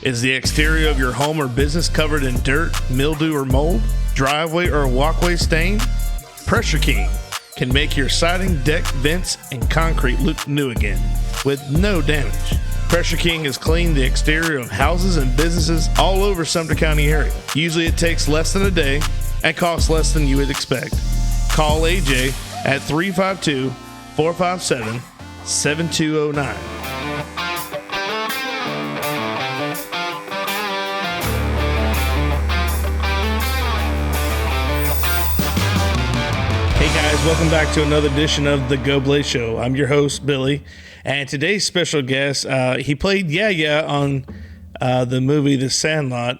Is the exterior of your home or business covered in dirt, mildew, or mold? Driveway or walkway stained? Pressure King can make your siding, deck, vents, and concrete look new again with no damage. Pressure King has cleaned the exterior of houses and businesses all over Sumter County area. Usually it takes less than a day and costs less than you would expect. Call AJ at 352-457-7209. Welcome back to another edition of the Goblay Show. I'm your host, Billy, and today's special guest, he played Yaya on the movie The Sandlot,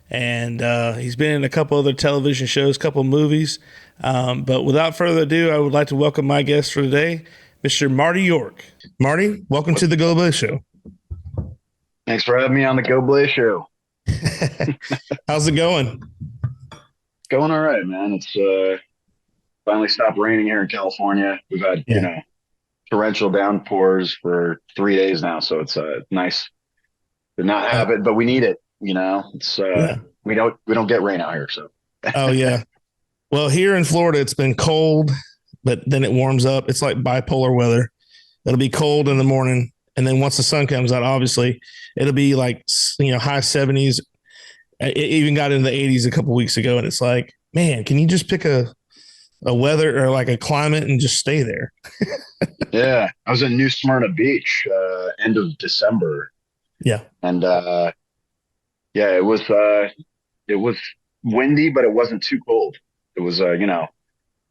and he's been in a couple other television shows, couple movies. But without further ado, I would like to welcome my guest for today, Mr. Marty York. Marty, welcome to the Goblay Show. Thanks for having me on the Goblay Show. How's it going? It's going all right, man. It's finally stopped raining here in California. We've had, torrential downpours for 3 days now. So it's nice to not have it, but we need it. It's we don't get rain out here. So. Oh yeah. Well, here in Florida, it's been cold, but then it warms up. It's like bipolar weather. It'll be cold in the morning. And then once the sun comes out, obviously it'll be like, high 70s. It even got into the 80s a couple weeks ago. And it's like, man, can you just pick a weather or like a climate and just stay there? Yeah. I was in New Smyrna Beach, end of December. Yeah. And, it was windy, but it wasn't too cold. It was, a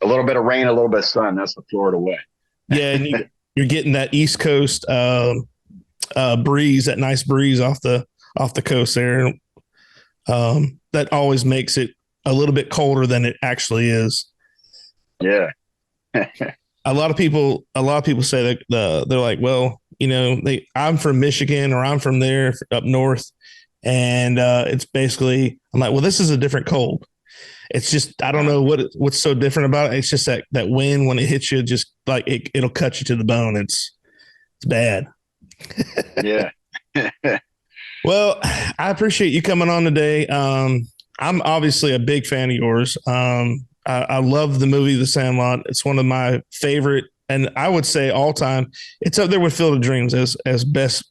little bit of rain, a little bit of sun. That's the Florida way. Yeah. And you're getting that East Coast, breeze, that nice breeze off the coast there. That always makes it a little bit colder than it actually is. Yeah. A lot of people say that they're like, well, I'm from Michigan or I'm from there up north. And it's basically, I'm like, well, this is a different cold. It's just, I don't know what's so different about it. It's just that wind, when it hits you, just like it'll cut you to the bone. It's bad. Yeah. Well, I appreciate you coming on today. I'm obviously a big fan of yours. I love the movie The Sandlot. It's one of my favorite, and I would say all time, it's up there with Field of Dreams as best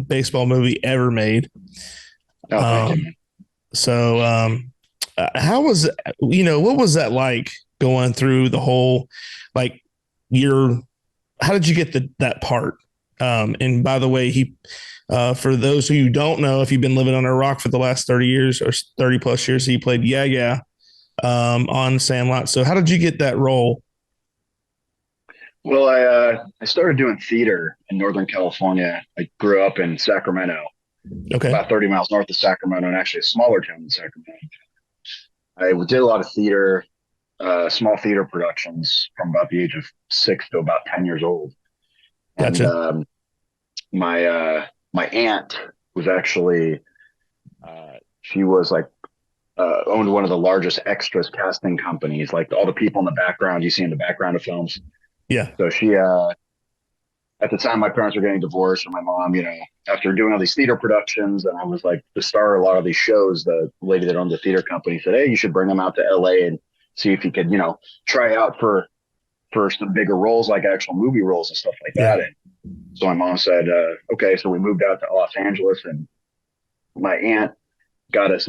baseball movie ever made. How was, what was that like going through the whole, like how did you get that part? And by the way, for those who don't know, if you've been living on a rock for the last 30 years or 30 plus years, he played Yaya on Sandlot. So how did you get that role? Well, I started doing theater in Northern California. I grew up in Sacramento, about 30 miles north of Sacramento, and actually a smaller town than Sacramento. I did a lot of theater, small theater productions from about the age of 6 to about 10 years old. Gotcha. And my aunt was actually, she was like, owned one of the largest extras casting companies, like all the people in the background you see in the background of films. Yeah. So she, at the time my parents were getting divorced, and my mom, after doing all these theater productions, and I was like the star of a lot of these shows, the lady that owned the theater company said, hey, you should bring them out to LA and see if you could, try out for some bigger roles, like actual movie roles and stuff like that. And so my mom said, okay. So we moved out to Los Angeles, and my aunt got us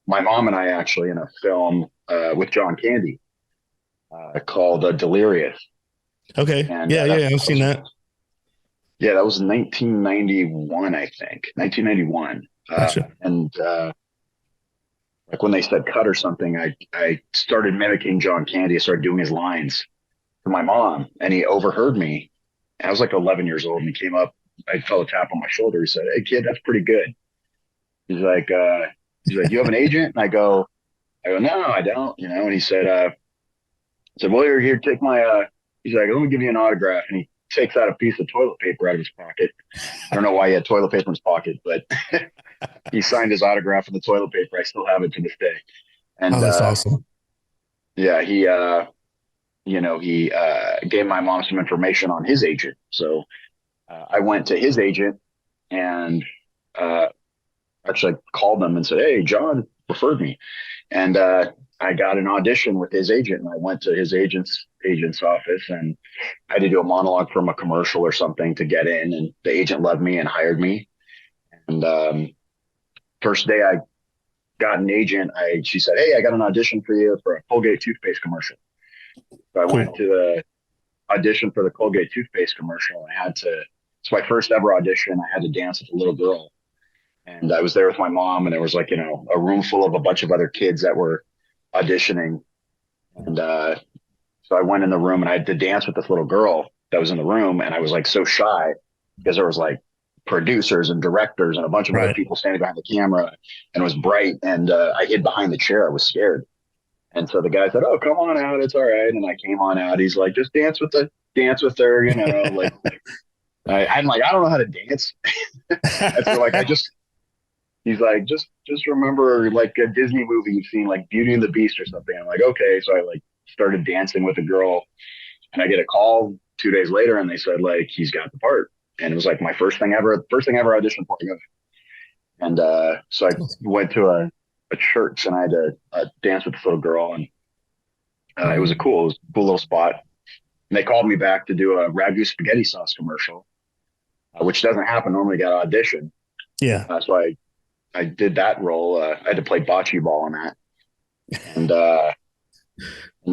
my mom and I actually in a film with John Candy called Delirious. Okay. And, I've seen that. Yeah, that was 1991, I think. 1991. Gotcha. And like when they said cut or something, I started mimicking John Candy. I started doing his lines to my mom, and he overheard me. I was like 11 years old, and he came up. I felt a tap on my shoulder. He said, hey, kid, that's pretty good. He's like, you have an agent? And I go, no, I don't, and he said, well, here, take my, he's like, let me give you an autograph. And he takes out a piece of toilet paper out of his pocket. I don't know why he had toilet paper in his pocket, but he signed his autograph in the toilet paper. I still have it to this day. And that's awesome. Yeah. He gave my mom some information on his agent. So I went to his agent, and actually called them and said, "Hey, John referred me." And I got an audition with his agent, and I went to his agent's office, and I had to do a monologue from a commercial or something to get in. And the agent loved me and hired me. And first day I got an agent, she said, "Hey, I got an audition for you for a Colgate toothpaste commercial." So I went to the audition for the Colgate toothpaste commercial. It's my first ever audition. I had to dance with a little girl. And I was there with my mom, and there was like, a room full of a bunch of other kids that were auditioning. And so I went in the room and I had to dance with this little girl that was in the room. And I was like so shy because there was like producers and directors and a bunch of other people standing behind the camera, and it was bright. And I hid behind the chair. I was scared. And so the guy said, "Oh, come on out. It's all right." And I came on out. He's like, "Just dance with her, like, I'm like, "I don't know how to dance." And so like, he's like, just remember like a Disney movie you've seen, like Beauty and the Beast or something. I'm like, okay. So I like started dancing with a girl, and I get a call 2 days later, and they said like, he's got the part. And it was like my first thing ever audition for it. And so I went to a church, and I had to dance with this little girl, and it was a cool little spot. And they called me back to do a ragu spaghetti sauce commercial, which doesn't happen normally. Got an audition. Yeah. So I did that role. I had to play bocce ball on that. And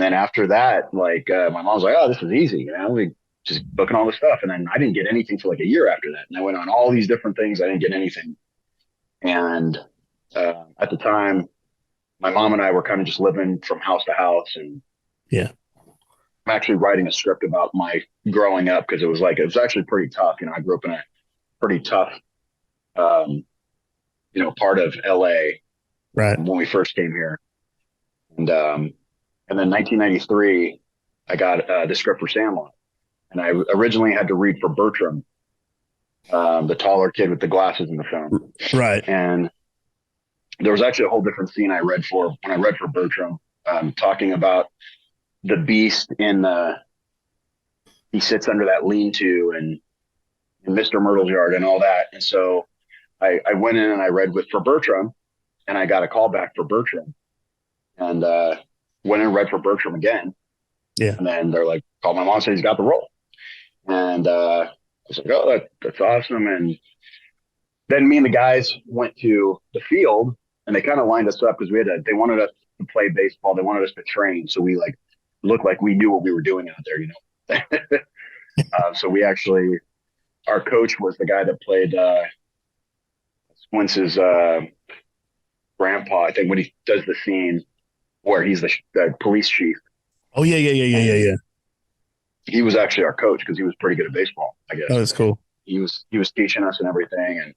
then after that, like my mom was like, "Oh, this is easy. We just booking all this stuff." And then I didn't get anything for like a year after that. And I went on all these different things. I didn't get anything. And at the time, my mom and I were kind of just living from house to house. And yeah, I'm actually writing a script about my growing up, because it was actually pretty tough. I grew up in a pretty tough, part of LA when we first came here. And then 1993, I got the script for Sandlot. And I originally had to read for Bertram, the taller kid with the glasses in the film. Right. And there was actually a whole different scene I read for Bertram, talking about the beast he sits under that lean-to and in Mr. Myrtle's yard and all that. And so I went in and I read for Bertram, and I got a call back for Bertram, and went and read for Bertram again. Yeah. And then they're like, called my mom, said he's got the role. And I was like, "Oh, that's awesome." And then me and the guys went to the field, and they kind of lined us up because they wanted us to play baseball. They wanted us to train. So we like looked like we knew what we were doing out there, So we actually, our coach was the guy that played Squince's grandpa, I think, when he does the scene where he's the police chief. Oh, yeah. He was actually our coach because he was pretty good at baseball, I guess. Oh, that's cool. He was teaching us and everything. And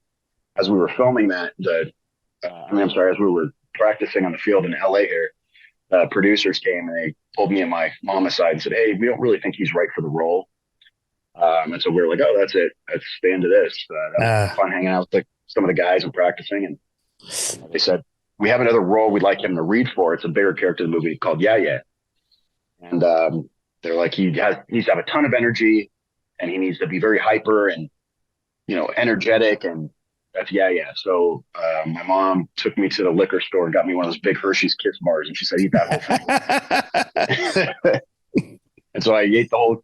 as we were filming that, as we were practicing on the field in LA here, producers came and they pulled me and my mom aside and said, "Hey, we don't really think he's right for the role." And so we were like, "Oh, that's it. That's the end of this." That was fun hanging out with some of the guys and practicing. And they said, "We have another role we'd like him to read for. It's a bigger character in the movie called Yeah. And they're like, he needs to have a ton of energy, and he needs to be very hyper and, energetic. And that's Yeah. So my mom took me to the liquor store and got me one of those big Hershey's Kiss bars, and she said, "Eat that whole thing." And so I ate the whole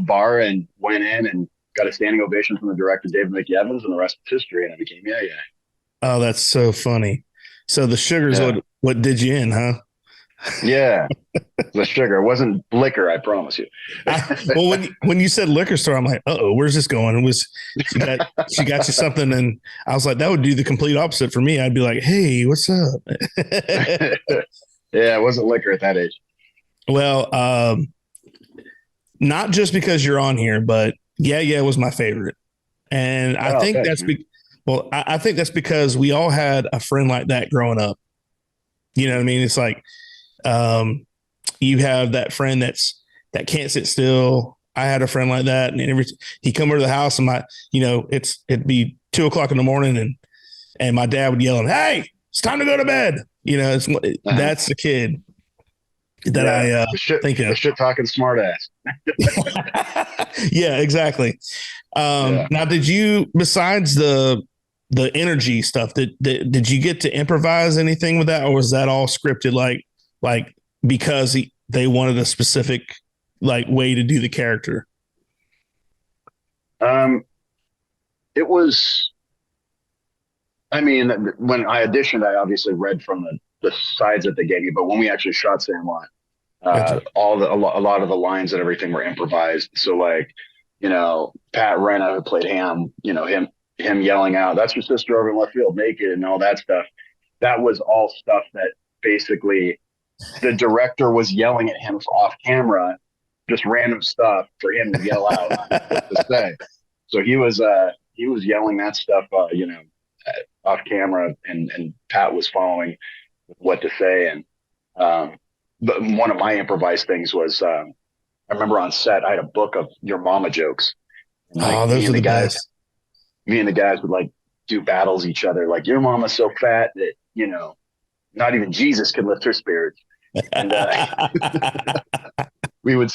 bar and went in and got a standing ovation from the director, David McEvans, and the rest is history. And I became Yeah. Oh, that's so funny. So the sugar's what did you in, huh? Yeah, the sugar. It wasn't liquor, I promise you. Well, when you said liquor store, I'm like, "Uh-oh, where's this going?" It was she got you something, and I was like, that would do the complete opposite for me. I'd be like, "Hey, what's up?" Yeah, it wasn't liquor at that age. Well, not just because you're on here, but Yeah was my favorite, and I think I think that's because we all had a friend like that growing up. You know what I mean? It's like, you have that friend that can't sit still. I had a friend like that, and he come over to the house, and it'd be 2:00 in the morning, and my dad would yell, "Hey, it's time to go to bed." That's the kid that I think of. The shit talking smart ass. Yeah, exactly. Now, did you, besides the the energy stuff. Did you get to improvise anything with that, or was that all scripted? Like because they wanted a specific like way to do the character. It was. I mean, when I auditioned, I obviously read from the sides that they gave me. But when we actually shot Sandlot, Gotcha. a lot of the lines and everything were improvised. So like, Pat Renna who played Ham, him yelling out, "That's your sister over in left field, naked," and all that stuff. That was all stuff that basically the director was yelling at him off camera, just random stuff for him to yell out what to say. So he was yelling that stuff, off camera, and Pat was following what to say. And but one of my improvised things was I remember on set I had a book of your mama jokes. And, like, Those are the best. Me and the guys would like do battles each other. Like, your mama's so fat that not even Jesus can lift her spirits. And we would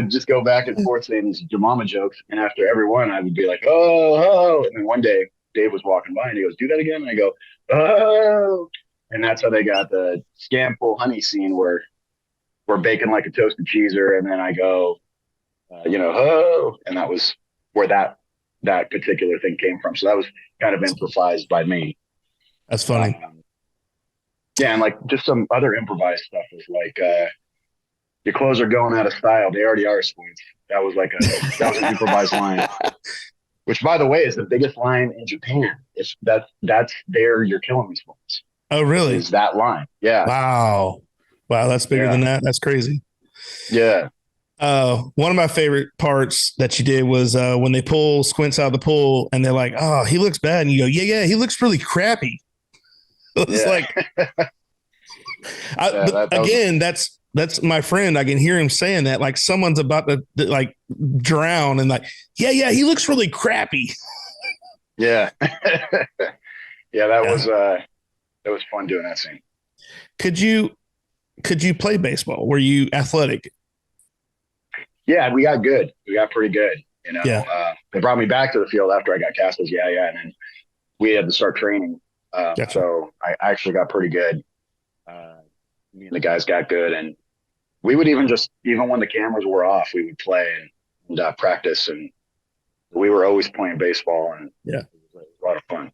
just go back and forth saying these your mama jokes. And after every one, I would be like, oh. And then one day Dave was walking by and he goes, "Do that again." And I go, "Oh." And that's how they got the scam full honey scene where we're baking like a toasted cheeser. And then I go, "Oh." And that was where that particular thing came from. So that was kind of improvised by me. That's funny. Yeah. And like just some other improvised stuff was like, "Your clothes are going out of style. They already are, Squints." That was an improvised line. Which, by the way, is the biggest line in Japan. That's their "You're Killing Me" Squints. Oh, really? Is that line? Yeah. Wow. That's bigger than that. That's crazy. Yeah. One of my favorite parts that you did was when they pull Squints out of the pool and they're like, "Oh, he looks bad," and you go, "Yeah, he looks really crappy." It's like, again, that's my friend. I can hear him saying that, like someone's about to like drown, and like, yeah, he looks really crappy. Yeah. Yeah, that was fun doing that scene. Could you play baseball? Were you athletic? Yeah, we got good. We got pretty good. Yeah. They brought me back to the field after I got cast as and then we had to start training. Gotcha. So I actually got pretty good. Me and the guys got good, and we would even when the cameras were off, we would play and practice, and we were always playing baseball, and yeah, it was a lot of fun.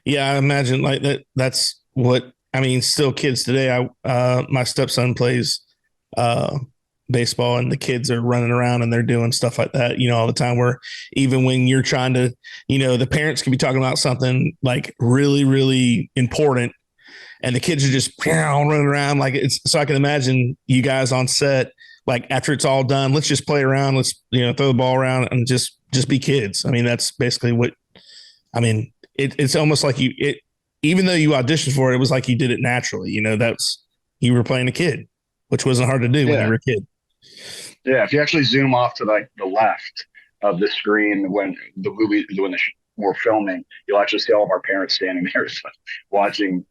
Yeah, I imagine like that. That's what I mean. Still, kids today. My stepson plays baseball, and the kids are running around and they're doing stuff like that, all the time. Where even when you're trying to, the parents could be talking about something like really, really important, and the kids are just running around like it's. So I can imagine you guys on set, like after it's all done, let's just play around. Let's throw the ball around and just be kids. I mean, that's basically what. I mean, it's almost like even though you auditioned for it, it was like you did it naturally. You were playing a kid, which wasn't hard to do when you were a kid. Yeah, if you actually zoom off to like the left of the screen when we're filming, you'll actually see all of our parents standing there watching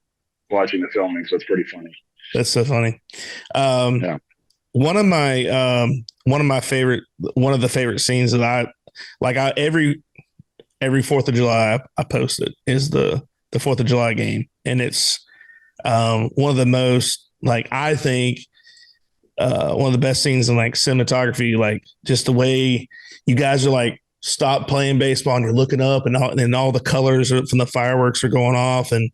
the filming. So it's pretty funny. That's so funny. One of the favorite scenes that I like, every 4th of July I post it, is the 4th of July game. And it's one of the most, like, I think one of the best scenes in like cinematography, like just the way you guys are like stop playing baseball and you're looking up and all the colors from the fireworks are going off. And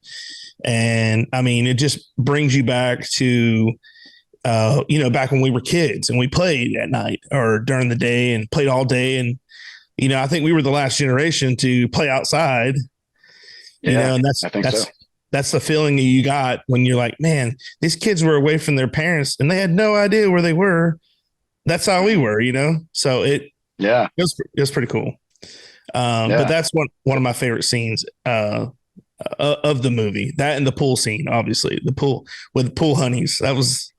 I mean, it just brings you back to, back when we were kids and we played at night or during the day and played all day. And, I think we were the last generation to play outside, and that's the feeling you got when you're like, man, these kids were away from their parents and they had no idea where they were. That's how we were, So it was pretty cool. But that's one of my favorite scenes of the movie. That and the pool scene, obviously, the pool with pool honeys. That was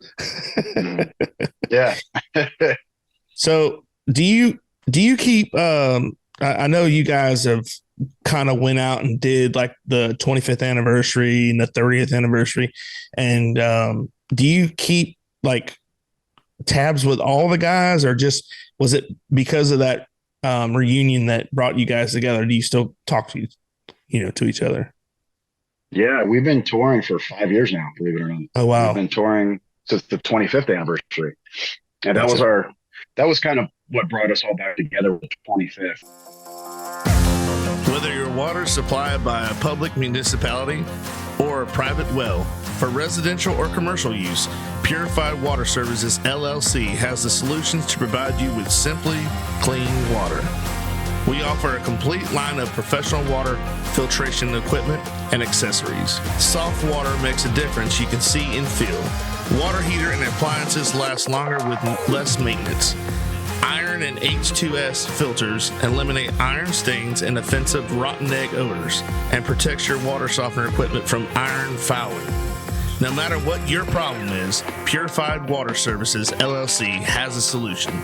yeah. So do you keep? I know you guys have kind of went out and did like the 25th anniversary and the 30th anniversary, and do you keep like tabs with all the guys, or just was it because of that reunion that brought you guys together? Do you still talk to you? to each other. Yeah, we've been touring for 5 years now, believe it or not. Oh, wow. We've been touring since the 25th anniversary. And Gotcha. that was kind of what brought us all back together with the 25th. Whether your water is supplied by a public municipality or a private well, for residential or commercial use, Purified Water Services LLC has the solutions to provide you with simply clean water. We offer a complete line of professional water filtration equipment and accessories. Soft water makes a difference you can see and feel. Water heater and appliances last longer with less maintenance. Iron and H2S filters eliminate iron stains and offensive rotten egg odors and protects your water softener equipment from iron fouling. No matter what your problem is, Purified Water Services LLC has a solution.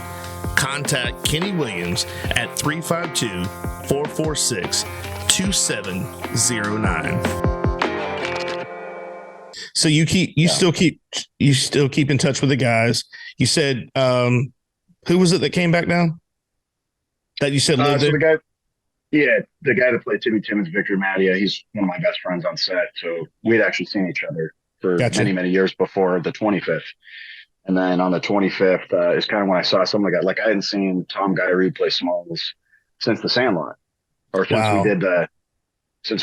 Contact Kenny Williams at 352-446-2709. So you still keep in touch with the guys. You said who was it that came back down? That you said lived there? The guy that played Timmy Timmons, Victor Mattia, he's one of my best friends on set. So we'd actually seen each other for many, many years before the 25th. And then on the 25th is kind of when I saw some of the guys. Like I hadn't seen Tom Guyree play Smalls since the Sandlot, or since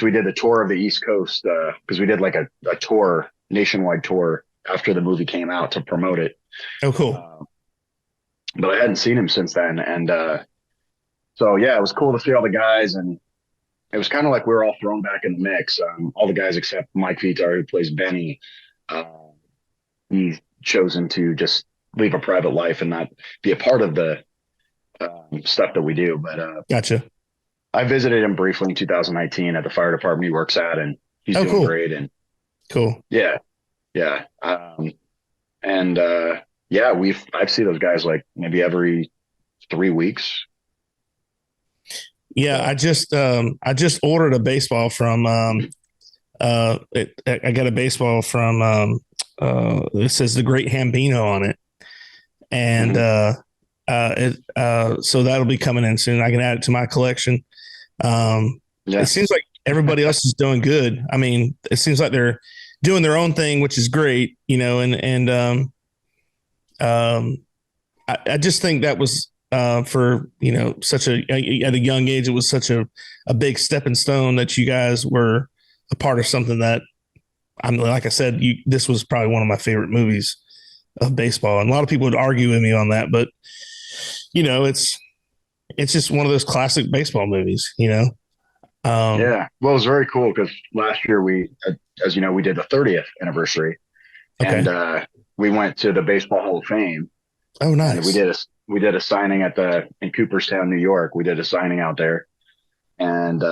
we did the tour of the East Coast, because we did like a tour, nationwide tour after the movie came out to promote it. Oh, cool. But I hadn't seen him since then. And so, yeah, it was cool to see all the guys. And it was kind of like we were all thrown back in the mix. All the guys except Mike Vitar, who plays Benny. He's chosen to just live a private life and not be a part of the stuff that we do. But gotcha. I visited him briefly in 2019 at the fire department he works at, and he's doing cool. great. And cool. Yeah. I see those guys like maybe every 3 weeks. Yeah, I just ordered a baseball from I got a baseball from it says the Great Hambino on it, and so that'll be coming in soon. I can add it to my collection. It seems like everybody else is doing good. I mean, it seems like they're doing their own thing, which is great, and I just think that was for such at a young age, it was such a big stepping stone that you guys were a part of something that like I said, this was probably one of my favorite movies of baseball. And a lot of people would argue with me on that, but it's just one of those classic baseball movies, Well, it was very cool because last year we, as you know, we did the 30th anniversary, and we went to the Baseball Hall of Fame. Oh, nice. And we did a signing in Cooperstown, New York. We did a signing out there. And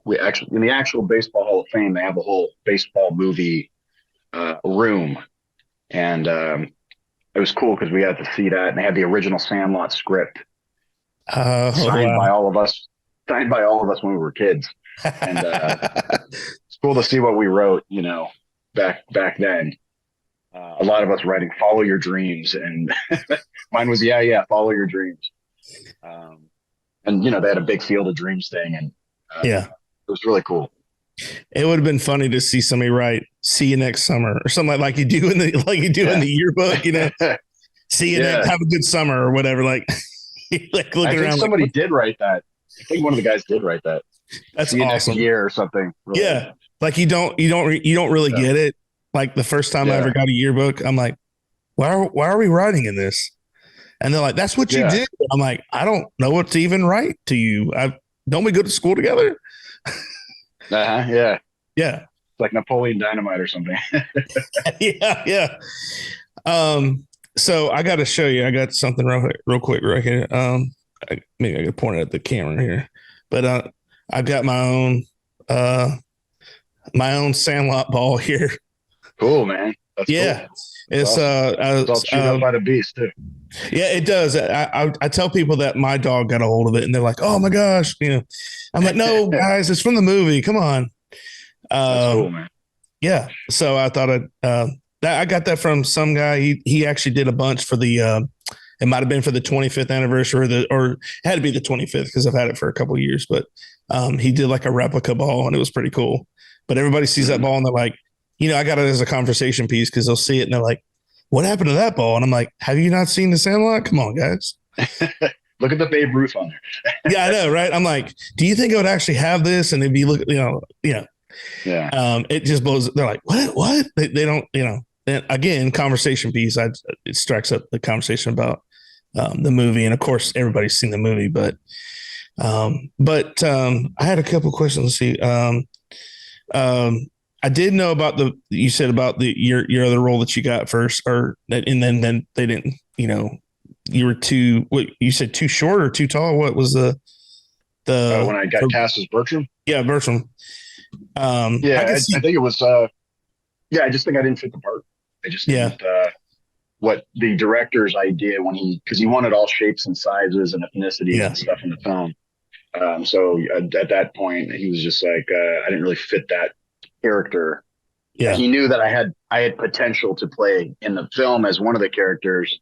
we actually, in the actual Baseball Hall of Fame, they have a whole baseball movie room. And it was cool because we had to see that. And they had the original Sandlot script signed by all of us when we were kids. And it's cool to see what we wrote, back then. A lot of us writing "Follow Your Dreams," and mine was "Follow Your Dreams." And they had a big Field of Dreams thing, and it was really cool. It would have been funny to see somebody write "See you next summer" or something like you do in the in the yearbook. See you next, have a good summer or whatever. Like looking I think around. Somebody did write that. I think one of the guys did write that. That's See awesome. Next year or something. Really. Yeah, like you don't really get it. Like the first time I ever got a yearbook, I'm like, why are we writing in this? And they're like, that's what you do. I'm like, I don't know what to even write to you. Don't we go to school together? Yeah. Yeah. Like Napoleon Dynamite or something. Yeah. So I got to show you. I got something real quick right here. Maybe I could point it at the camera here, but I've got my own Sandlot ball here. Cool, man. That's cool. It's awesome. It's all chewed up by the beast too. Yeah, it does. I tell people that my dog got a hold of it, and they're like, "Oh my gosh!" I'm like, "No, guys, it's from the movie. Come on." That's cool, man. Yeah. So I thought I got that from some guy. He actually did a bunch for the. It might have been for the 25th anniversary, or it had to be the 25th because I've had it for a couple of years. But He did like a replica ball, and it was pretty cool. But everybody sees that ball, and they're like, I got it as a conversation piece because they'll see it and they're like, "What happened to that ball?" And I'm like, "Have you not seen the Sandlot? Come on, guys." Look at the Babe Ruth on there. Yeah, I know, right? I'm like, do you think it would actually have this? And if you look, Yeah. It just blows. They're like, what? They don't, And again, conversation piece. It strikes up the conversation about the movie, and of course, everybody's seen the movie. But I had a couple questions. Let's see. I did know about you said about your other role that you got first, and then they didn't. You were you said too short or too tall? What was the when I got cast as Bertram? Yeah, Bertram. I think it was. I just think I didn't fit the part. I just didn't. What the director's idea because he wanted all shapes and sizes and ethnicities and stuff in the film. So at that point, he was just like, I didn't really fit that character. Yeah, he knew that I had potential to play in the film as one of the characters,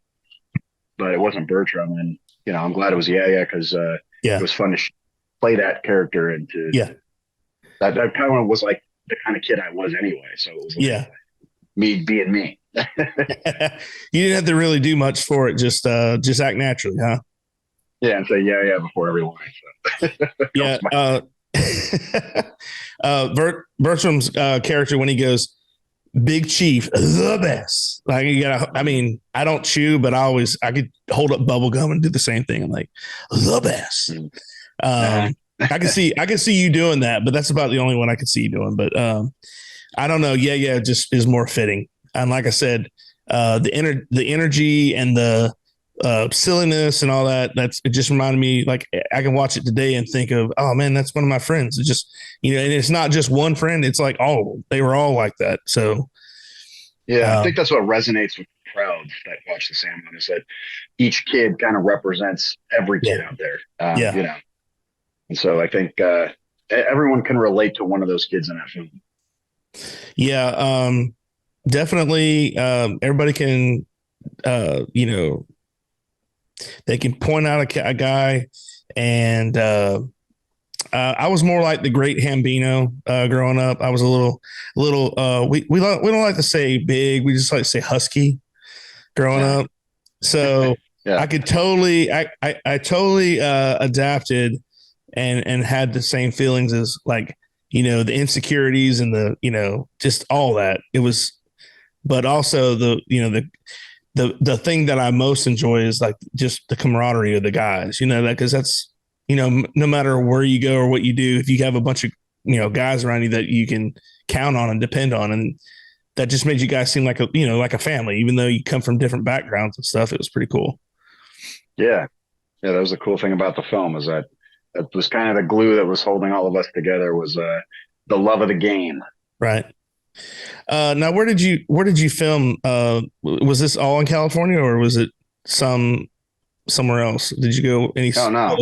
but it wasn't Bertram. And I'm glad it was because it was fun to play that character and to that kind of was like the kind of kid I was anyway. So it was like me being me. You didn't have to really do much for it. Just act naturally, huh? Yeah, and say before every line. So. Bertram's character when he goes, "Big Chief, the best." Like I don't chew, but I could hold up bubble gum and do the same thing. I'm like, the best. I can see you doing that, but that's about the only one I could see you doing. But I don't know. It just is more fitting. And like I said, the energy and the silliness and all that, it just reminded me, like I can watch it today and think of, oh man, that's one of my friends. It just, and it's not just one friend. It's like, they were all like that. So. Yeah. I think that's what resonates with crowds that watch the Sandlot is that each kid kind of represents every kid out there. And so I think everyone can relate to one of those kids in that film. Yeah, definitely. Everybody can, they can point out a guy, and I was more like the Great Hambino growing up. I was a little. We don't like to say big. We just like to say husky growing up. So I could totally, I totally adapted and had the same feelings as like, the insecurities and the, just all that. It was, but also the thing that I most enjoy is like just the camaraderie of the guys, because that's, no matter where you go or what you do, if you have a bunch of, guys around you that you can count on and depend on, and that just made you guys seem like like a family, even though you come from different backgrounds and stuff. It was pretty cool. Yeah. Yeah. That was the cool thing about the film is that was kind of the glue that was holding all of us together was the love of the game. Right. Now, where did you film? Was this all in California or was it somewhere else? Did you go any? Oh, no.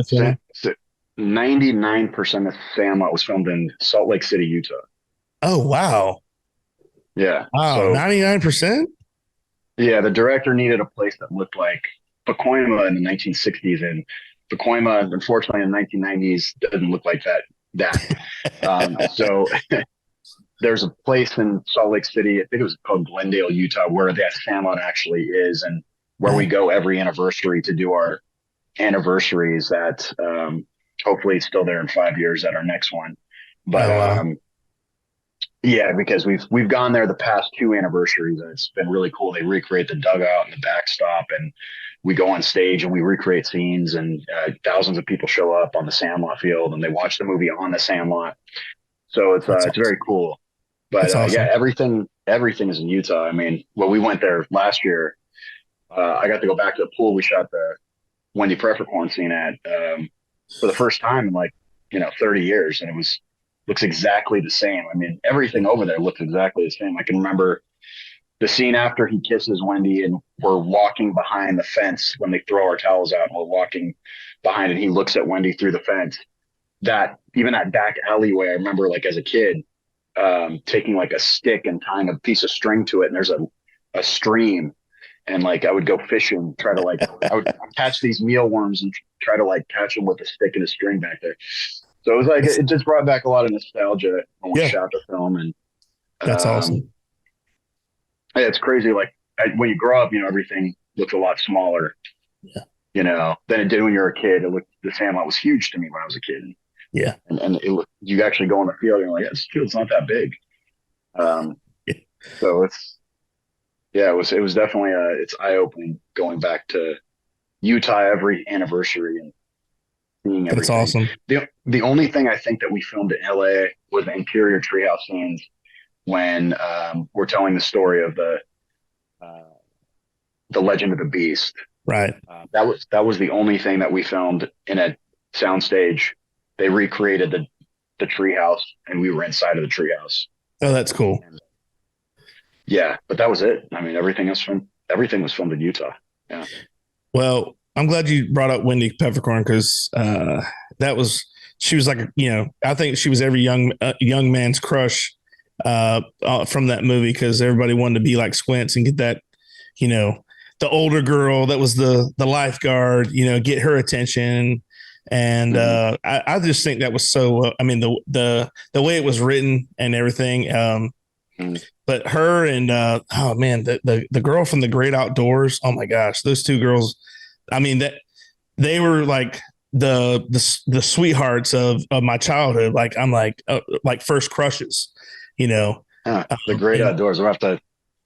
99% of Sandlot was filmed in Salt Lake City, Utah. Oh, wow. Yeah. Wow. 99%? Yeah. The director needed a place that looked like Pacoima in the 1960s, and Pacoima, unfortunately, in the 1990s doesn't look like that. So there's a place in Salt Lake City, I think it was called Glendale, Utah, where that Sandlot actually is, and where we go every anniversary to do our anniversaries that hopefully it's still there in 5 years at our next one. But because we've gone there the past 2 anniversaries, and it's been really cool. They recreate the dugout and the backstop, and we go on stage and we recreate scenes, and thousands of people show up on the Sandlot field and they watch the movie on the Sandlot. So it's very cool. But awesome. Everything is in Utah. I mean, when we went there last year, I got to go back to the pool we shot the Wendy Peppercorn scene at for the first time in 30 years, and looks exactly the same. I mean, everything over there looks exactly the same. I can remember the scene after he kisses Wendy and we're walking behind the fence when they throw our towels out, and we're walking behind and he looks at Wendy through the fence. Even that back alleyway, I remember as a kid, taking a stick and tying a piece of string to it. And there's a stream, and I would go fishing, try to I would catch these mealworms and try to catch them with a stick and a string back there. So it was like it just brought back a lot of nostalgia when we Yeah, shot the film, and that's um, awesome. it's crazy. Like when you grow up, everything looks a lot smaller, Yeah. than it did when you were a kid. The Sandlot was huge to me when I was a kid, Yeah. and you actually go on the field, and you're like, this field's not that big. Um, Yeah. so it was definitely it's eye opening going back to Utah every anniversary and seeing That's everything. awesome. The only thing I think that we filmed in LA was the interior treehouse scenes when we're telling the story of uh, the Legend of the Beast. Right. That was the only thing that we filmed in a soundstage. They recreated the treehouse, and we were inside of the treehouse. Oh, that's cool. And, yeah, but that was it. I mean, everything was filmed in Utah. Yeah. Well, I'm glad you brought up Wendy Peppercorn because she was like, I think she was every young man's crush from that movie because everybody wanted to be like Squints and get that, the older girl that was the lifeguard, get her attention. And I just think that was so. I mean, the way it was written and everything. But her and oh man, the girl from The Great Outdoors. Oh my gosh, those two girls. I mean that they were like the sweethearts of my childhood. Like I'm like first crushes. The Great Outdoors. I'm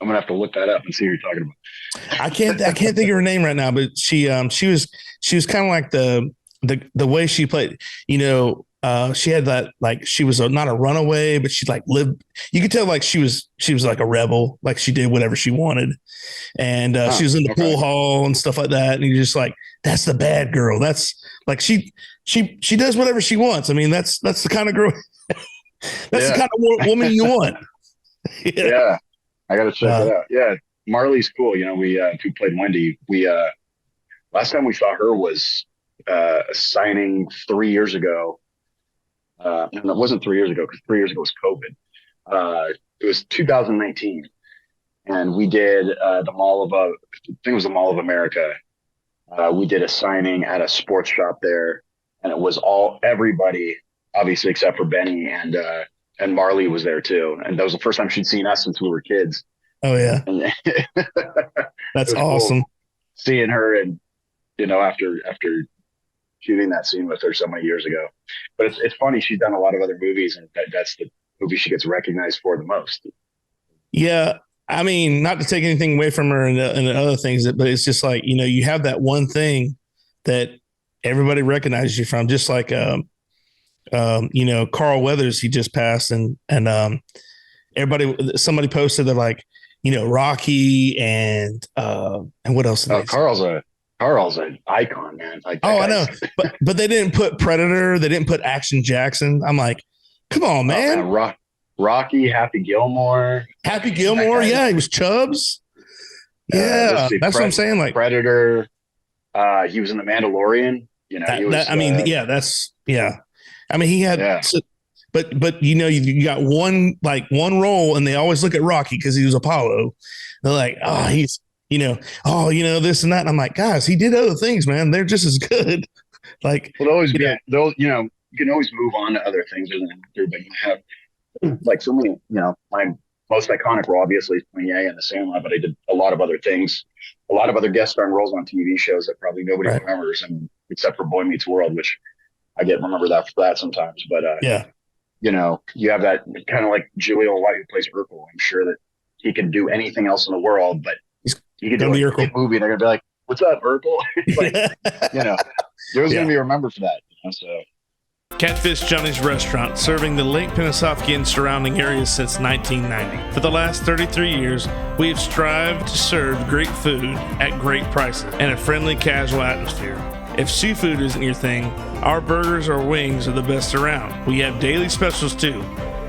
gonna have to look that up and see who you're talking about. I can't think of her name right now, but she was kind of like the way she played. She had that like she was not a runaway, but she like lived. You could tell like she was like a rebel, like she did whatever she wanted, and she was in the pool hall and stuff like that. And you're just like, that's the bad girl. That's like she does whatever she wants. I mean, that's the kind of girl. That's the kind of woman you want. Yeah, I got to check that out. Yeah, Marley's cool. We who played Wendy. We last time we saw her was a signing 3 years ago. And it wasn't 3 years ago because 3 years ago was COVID. It was 2019, and we did I think it was the Mall of America. We did a signing at a sports shop there, and it was everybody, obviously except for Benny, and Marley was there too. And that was the first time she'd seen us since we were kids. Oh yeah, and that's awesome. Cool seeing her, and after shooting that scene with her so many years ago. But it's funny, she's done a lot of other movies, and that's the movie she gets recognized for the most. Yeah. I mean, not to take anything away from her and the other things, but it's just like, you have that one thing that everybody recognizes you from, just like, Carl Weathers, he just passed and somebody posted, they're like, Rocky and what else? Carl's an icon, man. Like, I know, but they didn't put Predator. They didn't put Action Jackson. I'm like, come on, man. Rocky, Happy Gilmore. Yeah, he was Chubbs. Yeah, that's what I'm saying. Like Predator. He was in The Mandalorian. I mean, he had. But you got one role, and they always look at Rocky because he was Apollo. They're like, oh, he's. This and that. And I'm like, guys, he did other things, man. They're just as good. Like, it'll always be, you can always move on to other things, but you have like so many, my most iconic role obviously is playing Yang in The Sandlot, but I did a lot of other things, a lot of other guest starring roles on TV shows that probably nobody remembers, and except for Boy Meets World, which I get remembered for that sometimes. But you have that kind of like Julio White who plays Urkel. I'm sure that he can do anything else in the world, but you could do a movie, and they're gonna be like, "What's up, Urkel?" You're gonna be remembered for that. So, Catfish Johnny's Restaurant, serving the Lake Pennsauken and surrounding areas since 1990. For the last 33 years, we have strived to serve great food at great prices and a friendly, casual atmosphere. If seafood isn't your thing, our burgers or wings are the best around. We have daily specials too.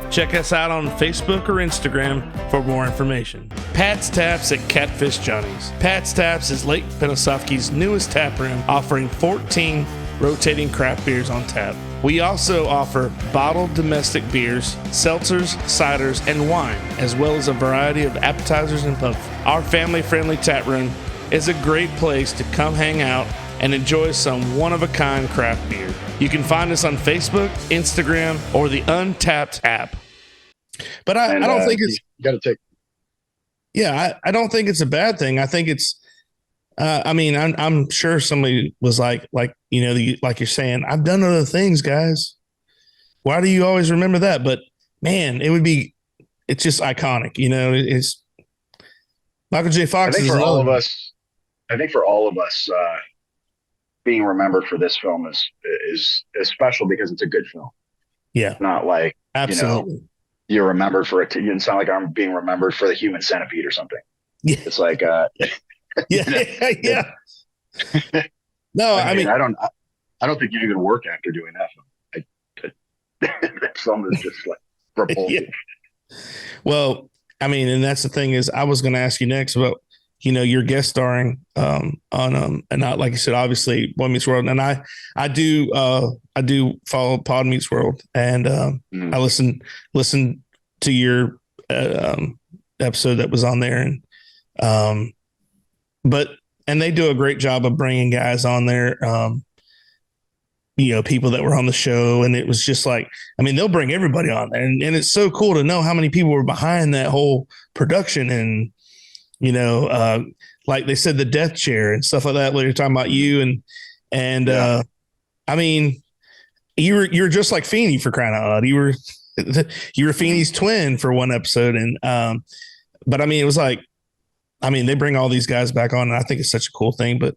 Check us out on Facebook or Instagram for more information. Pat's Taps at Catfish Johnny's. Pat's Taps is Lake Pennsauken's newest tap room, offering 14 rotating craft beers on tap. We also offer bottled domestic beers, seltzers, ciders, and wine, as well as a variety of appetizers and puffs. Our family-friendly tap room is a great place to come hang out and enjoy some one-of-a-kind craft beer. You can find us on Facebook, Instagram, or the Untapped app. But I don't think it's... You got to take... Yeah, I don't think it's a bad thing. I think it's... I mean, I'm sure somebody was like like you're saying, I've done other things, guys. Why do you always remember that? But man, it's just iconic. It's Michael J. Fox. I think for all of us, being remembered for this film is special because it's a good film. Yeah, not like absolutely. You're remembered for it. It's not like I'm being remembered for the Human Centipede or something. Yeah, it's like yeah. No, I mean, I don't think you even work after doing that film. That film is just like repulsive. Yeah. Well, I mean, and that's the thing is, I was going to ask you next about, your guest starring on and not, like you said, obviously Boy Meets World, and I do follow Pod Meets World, and I listen to your episode that was on there, and and they do a great job of bringing guys on there, people that were on the show. And it was just like, I mean, they'll bring everybody on there. And it's so cool to know how many people were behind that whole production. And, like they said, the death chair and stuff like that, when you're talking about you. And I mean, you're just like Feeney, for crying out loud. You were Feeney's twin for one episode. And, but I mean, it was like, they bring all these guys back on, and I think it's such a cool thing. But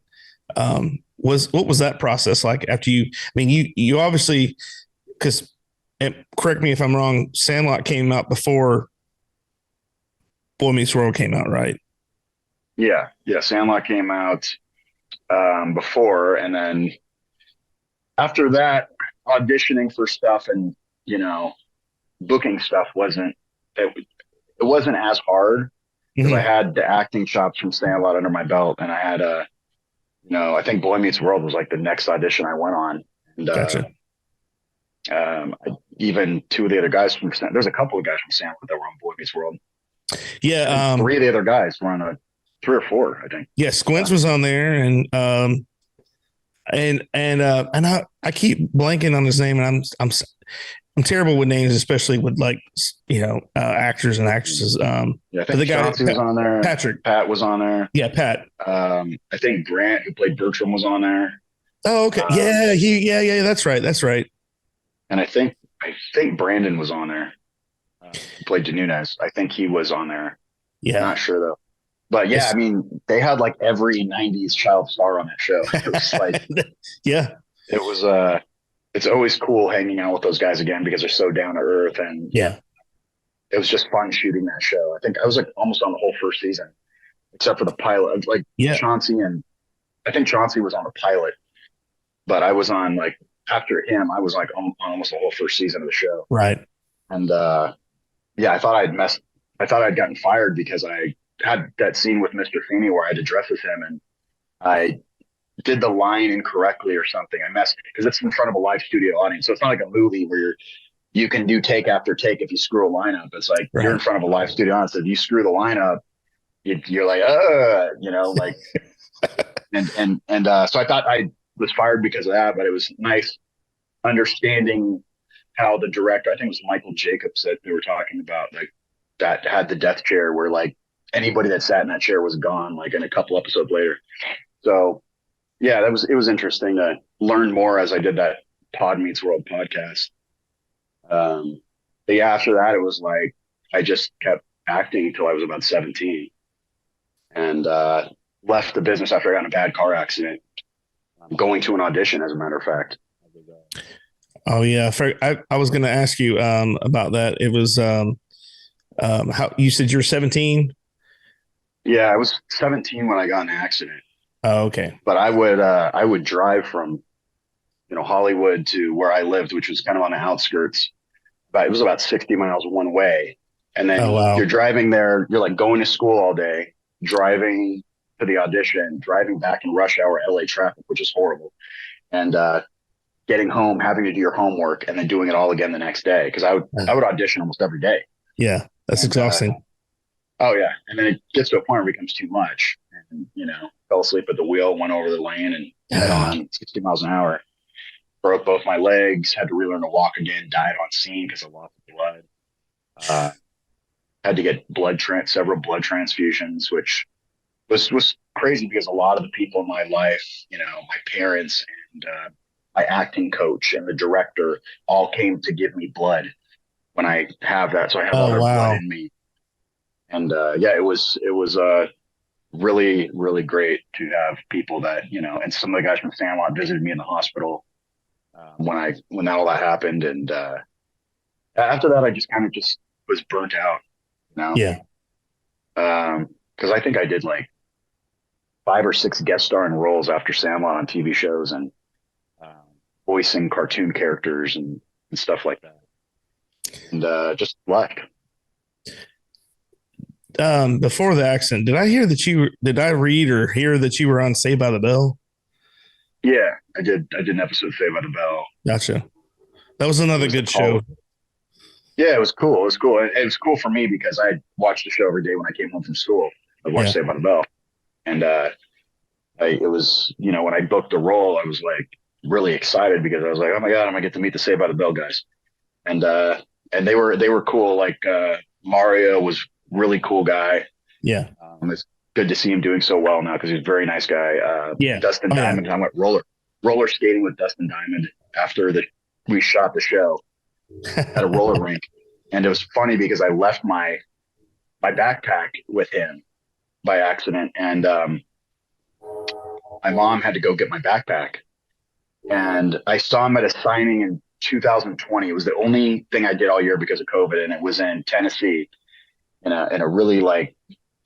what was that process like after you? I mean, you obviously, because correct me if I'm wrong, Sandlot came out before Boy Meets World came out, right? Yeah. Sandlot came out before, and then after that, auditioning for stuff and booking stuff wasn't as hard. Because I had the acting chops from Sandlot under my belt, and I had I think Boy Meets World was like the next audition I went on. And, gotcha. Even two of the other guys there's a couple of guys from Sandlot that were on Boy Meets World. Yeah, three of the other guys were on three or four, I think. Yeah, Squints was on there, and I keep blanking on his name, and I'm terrible with names, especially with actors and actresses. I think the guy Chauncey was on there. Pat was on there. Yeah, Pat. I think Grant, who played Bertram, was on there. Oh, okay. Yeah. That's right. And I think Brandon was on there. Who played Denunez. I think he was on there. Yeah. Not sure though. But yeah, I mean, they had like every '90s child star on that show. It was like, yeah, it was it's always cool hanging out with those guys again because they're so down to earth, and yeah, it was just fun shooting that show. I think I was like almost on the whole first season, except for the pilot. Chauncey, and I think Chauncey was on the pilot, but I was on after him. I was on almost the whole first season of the show. Right. And I thought I'd gotten fired because I had that scene with Mr. Feeney where I had to dress as him, and I did the line incorrectly or something. I messed because it's in front of a live studio audience. So it's not like a movie where you can do take after take if you screw a line up. It's like You're in front of a live studio audience. If you screw the line up, you're like, so I thought I was fired because of that, but it was nice understanding how the director, I think it was Michael Jacobs, that they were talking about, that had the death chair where anybody that sat in that chair was gone in a couple episodes later. So yeah, it was interesting to learn more as I did that Pod Meets World podcast. But yeah, after that, it was I just kept acting until I was about 17, and left the business after I got in a bad car accident, going to an audition, as a matter of fact. Oh yeah, I was going to ask you about that. It was how you said you were 17. Yeah, I was 17 when I got in an accident. Oh, okay. But I would drive from, Hollywood to where I lived, which was kind of on the outskirts. But it was about 60 miles one way. And then you're driving there, you're going to school all day, driving to the audition, driving back in rush hour LA traffic, which is horrible. And getting home, having to do your homework, and then doing it all again the next day. Because I would audition almost every day. Yeah, that's exhausting. Oh yeah, and then it gets to a point where it becomes too much. and, fell asleep at the wheel, went over the lane and head on 60 miles an hour. Broke both my legs, had to relearn to walk again, died on scene because I lost blood. Had to get several blood transfusions, which was crazy because a lot of the people in my life, my parents and my acting coach and the director all came to give me blood when I have that. So I have all their blood in me. And it was really, really great to have people that, and some of the guys from Sandlot visited me in the hospital when all that happened. And after that, I just kind of just was burnt out, Yeah. Because I think I did like 5 or 6 guest starring roles after Sandlot on TV shows and voicing cartoon characters and stuff like that. And just left. Before the accident, did I read or hear that you were on Saved by the Bell? Yeah, I did an episode of Saved by the Bell. Gotcha. That was another good show. Yeah, it was cool. It was cool. It was cool for me because I watched the show every day when I came home from school. I watched Saved by the Bell. And it was, when I booked the role, I was like really excited because I was like, oh my God, I'm gonna get to meet the Saved by the Bell guys. And they were cool. Like Mario was really cool guy. Yeah. It's good to see him doing so well now because he's a very nice guy. Dustin Diamond. I went roller skating with Dustin Diamond after we shot the show at a roller rink. And it was funny because I left my backpack with him by accident. And my mom had to go get my backpack. And I saw him at a signing in 2020. It was the only thing I did all year because of COVID. And it was in Tennessee in a really like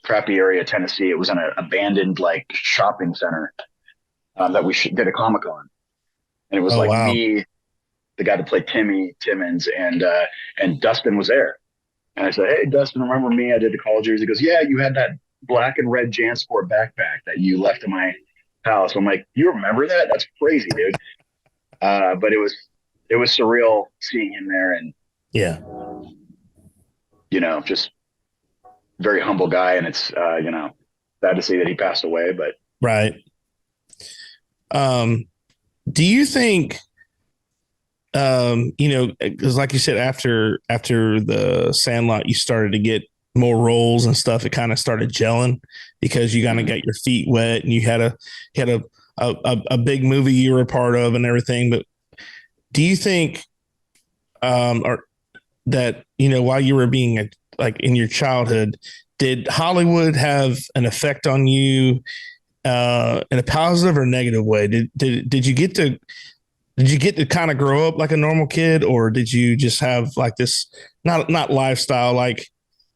crappy area of Tennessee. It was in an abandoned like shopping center that we did a Comic-Con. And it was me, the guy that played Timmons, and Dustin was there. And I said, hey, Dustin, remember me? I did the college years. He goes, yeah, you had that black and red JanSport backpack that you left in my house. I'm like, you remember that? That's crazy, dude. But it was surreal seeing him there, and just very humble guy. And it's sad to see that he passed away. But right. Do you think? Because like you said, after the Sandlot, you started to get more roles and stuff. It kind of started gelling because you kind of got your feet wet and you had a big movie you were a part of and everything. But do you think, or that, while you were being like in your childhood, did Hollywood have an effect on you in a positive or negative way? Did you get to kind of grow up like a normal kid, or did you just have like this, not lifestyle, like,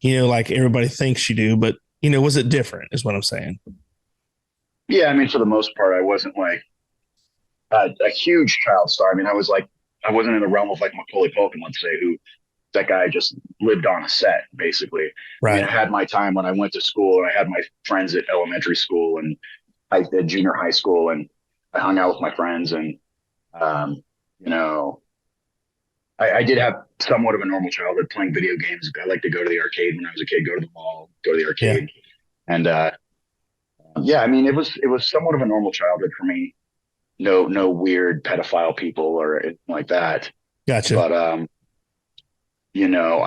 like everybody thinks you do, but, was it different is what I'm saying? Yeah. I mean, for the most part, I wasn't like a huge child star. I mean, I wasn't in the realm of like Macaulay Culkin, let's say, who that guy just lived on a set basically. Right. I mean, I had my time when I went to school, and I had my friends at elementary school and I did junior high school, and I hung out with my friends, and I did have somewhat of a normal childhood playing video games. I liked to go to the arcade when I was a kid, go to the mall, go to the arcade. Yeah. And I mean, it was somewhat of a normal childhood for me. No weird pedophile people or anything like that. Gotcha. But, I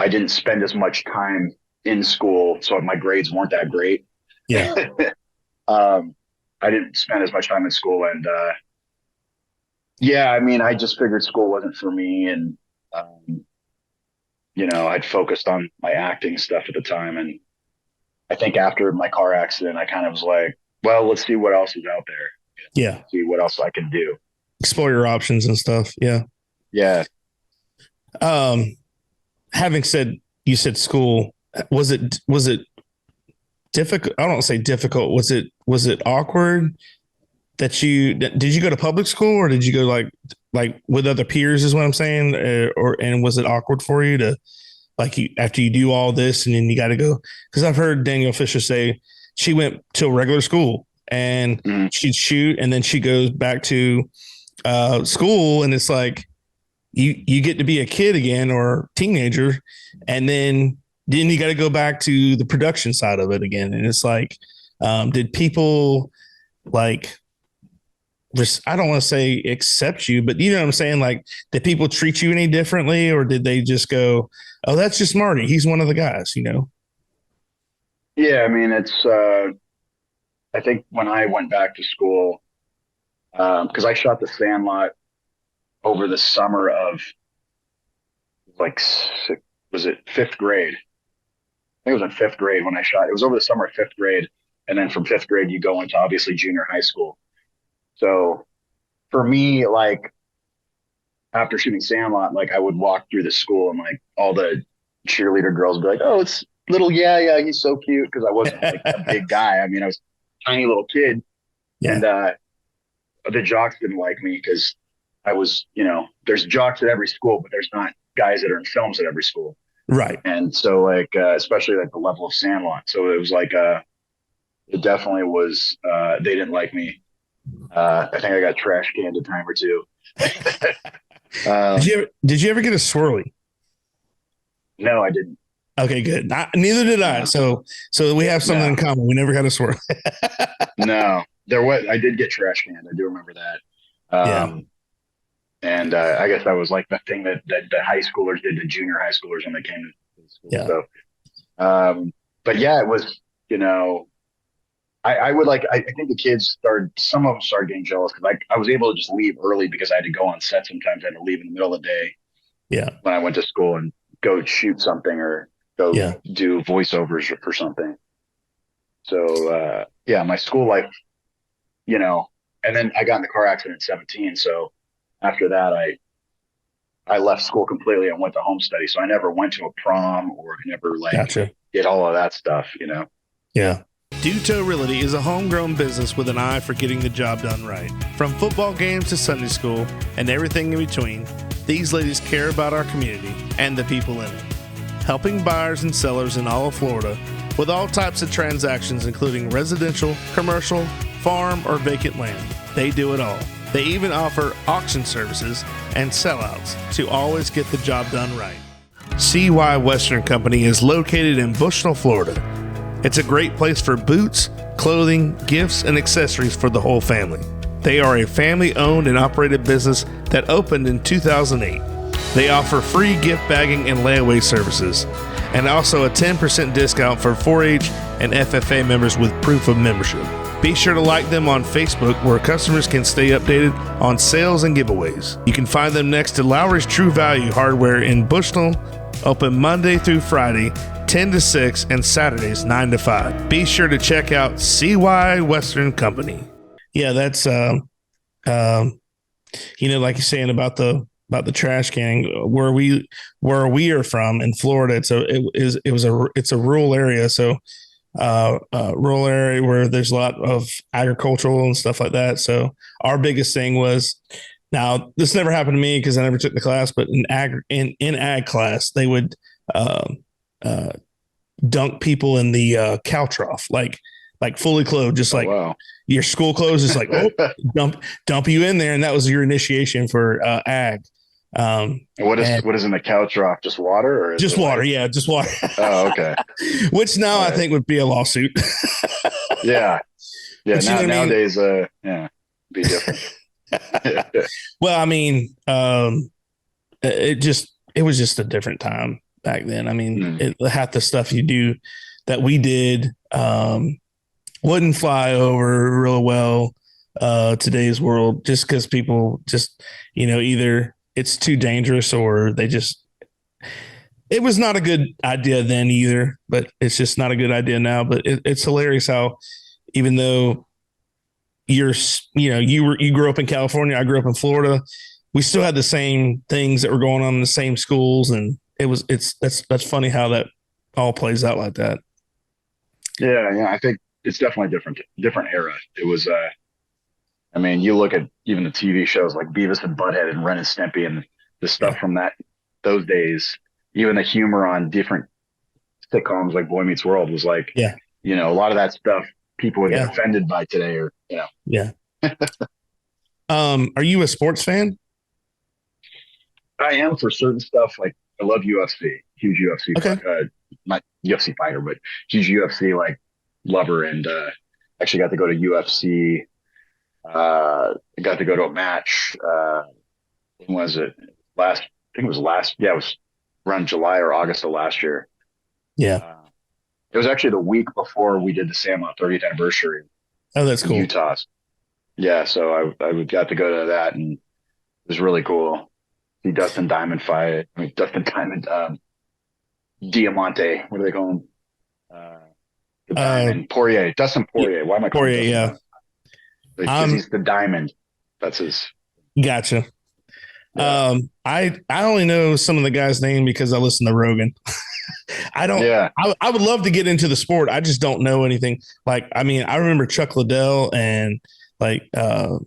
didn't spend as much time in school, so my grades weren't that great. Yeah. I didn't spend as much time in school, and I mean, I just figured school wasn't for me, and I'd focused on my acting stuff at the time, and I think after my car accident, I kind of was like, well, let's see what else is out there. Yeah. See what else I can do. Explore your options and stuff. Yeah. Yeah. Having said, you said school, was it difficult? I don't say difficult. Was it awkward did you go to public school, or did you go like with other peers is what I'm saying? And was it awkward for you to after you do all this and then you got to go? Cause I've heard Danielle Fisher say she went to a regular school and she'd shoot, and then she goes back to school, and it's like, you get to be a kid again or teenager, and then you got to go back to the production side of it again. And it's like, Did people like, I don't want to say accept you, but you know what I'm saying? Like, did people treat you any differently, or did they just go, oh, that's just Marty. He's one of the guys, you know? Yeah, I mean, it's I think when I went back to school, because I shot the Sandlot over the summer of like was it fifth grade? I think it was in fifth grade when I shot. It was over the summer of fifth grade, and then from fifth grade you go into obviously junior high school. So for me, like after shooting Sandlot, like I would walk through the school and like all the cheerleader girls would be like, "Oh, it's little yeah, he's so cute." Because I wasn't like a big guy. I mean, I was a tiny little kid, Yeah. and the jocks didn't like me because I was, there's jocks at every school, but there's not guys that are in films at every school. Right. And so like, especially like the level of Sandlot. So it was like, it definitely was, they didn't like me. I think I got trash canned a time or two. Did you ever get a swirly? No, I didn't. Okay, good. Neither did I. So we have something in common. We never got a swirly. No, I did get trash canned. I do remember that. And I guess that was like the thing that the high schoolers did to junior high schoolers when they came to school. Yeah. So, but yeah, it was, I would I think the kids some of them started getting jealous because I was able to just leave early because I had to go on set sometimes. I had to leave in the middle of the day. Yeah. When I went to school and go shoot something or go do voiceovers for something. So, my school life, and then I got in the car accident at 17. So after that, I left school completely and went to home study. So I never went to a prom or never did all of that stuff, Yeah. Duto Realty is a homegrown business with an eye for getting the job done right. From football games to Sunday school and everything in between, these ladies care about our community and the people in it. Helping buyers and sellers in all of Florida with all types of transactions, including residential, commercial, farm, or vacant land. They do it all. They even offer auction services and sellouts to always get the job done right. CY Western Company is located in Bushnell, Florida. It's a great place for boots, clothing, gifts, and accessories for the whole family. They are a family-owned and operated business that opened in 2008. They offer free gift bagging and layaway services, and also a 10% discount for 4-H and FFA members with proof of membership. Be sure to like them on Facebook where customers can stay updated on sales and giveaways. You can find them next to Lowry's True Value Hardware in Bushnell, open Monday through Friday, 10 to 6, and Saturdays, 9 to 5. Be sure to check out CY Western Company. Yeah, that's, like you're saying about the trash canning, where we are from in Florida, it's a rural area. So, rural area where there's a lot of agricultural and stuff like that. So our biggest thing was, now this never happened to me because I never took the class, but in ag class, they would, dunk people in the cow trough, like fully clothed, just like your school clothes, is like, dump you in there. And that was your initiation for ag. What is in the cow trough? Just water, or just water? Yeah, just water. Oh, okay. Which now I think would be a lawsuit. Yeah. Nowadays, be different. Well, I mean, it was just a different time back then. I mean, half the stuff you do that we did wouldn't fly over real well today's world, just because people just, either it's too dangerous or it was not a good idea then either, but it's just not a good idea now. But it's hilarious how, even though you grew up in California, I grew up in Florida, we still had the same things that were going on in the same schools. And that's funny how that all plays out like that. Yeah. I think it's definitely different era. It was, you look at even the TV shows like Beavis and Butthead and Ren and Stimpy and the stuff from those days, even the humor on different sitcoms like Boy Meets World was like, a lot of that stuff people would get offended by today, or, Yeah. Are you a sports fan? I am for certain stuff. Like I love UFC, huge UFC, not UFC fighter, but huge UFC, like lover. And, Actually got to go to UFC. I got to go to a match. When was it? Last, I think it was last. Yeah, it was around July or August of last year. Yeah. It was actually the week before we did the Sandlot 30th anniversary Oh, that's in cool. Utah. Yeah, so I got to go to that, and it was really cool. See Dustin Diamond fight. I mean, Dustin Diamond, Diamante. What do they call him? The Uh, Diamond Poirier. Dustin yeah, Poirier. Why am I calling him Poirier, Dustin yeah. Diamond? Because he's the Diamond. That's his. Gotcha. Yeah. I only know some of the guys' name because I listen to Rogan. I don't. Yeah. I would love to get into the sport. I just don't know anything. Like, I mean, I remember Chuck Liddell and like who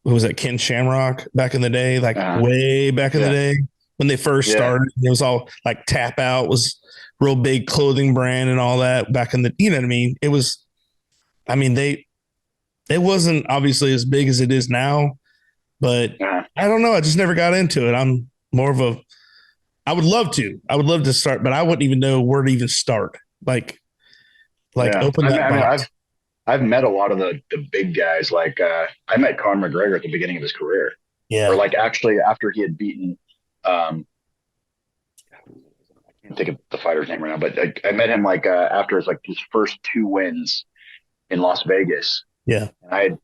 was that? Ken Shamrock back in the day, like way back in the Yeah. day when they first started. It was all like Tap Out was real big clothing brand and all that back in the. You know what I mean? It was. I mean it wasn't obviously as big as it is now, but I don't know. I just never got into it. I'm more of a. I would love to. I would love to start, but I wouldn't even know where to even start. Like open that box. I've met a lot of the big guys. Like I met Conor McGregor at the beginning of his career. Yeah. Or like actually after he had beaten I can't think of the fighter's name right now, but I met him like after his first two wins in Las Vegas. Yeah. And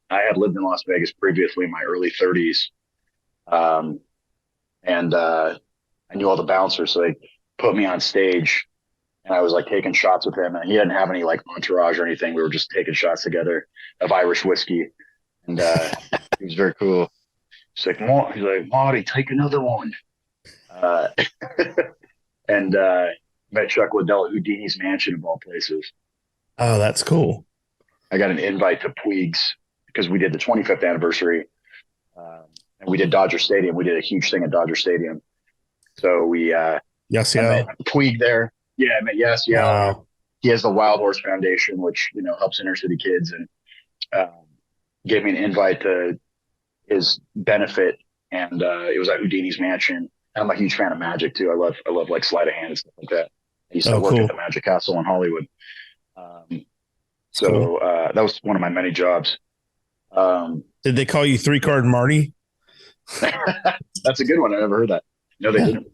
I had lived in Las Vegas previously in my early 30s. And I knew all the bouncers, so they put me on stage, and I was like taking shots with him, and he didn't have any like entourage or anything. We were just taking shots together of Irish whiskey, and he was very cool. He's like, Marty, take another one. And met Chuck Liddell at Houdini's mansion of all places. Oh, that's cool. I got an invite to Puig's because we did the 25th anniversary, and we did Dodger Stadium. We did a huge thing at Dodger Stadium. So we met Puig there. Yeah, I met Yasiel. Wow. He has the Wild Horse Foundation, which helps inner city kids, and gave me an invite to his benefit. And it was at Houdini's mansion. I'm a huge fan of magic too. I love like sleight of hand and stuff like that. I used to work at the Magic Castle in Hollywood. So that was one of my many jobs. Did they call you 3-card Marty? That's a good one. I never heard that. No, they didn't.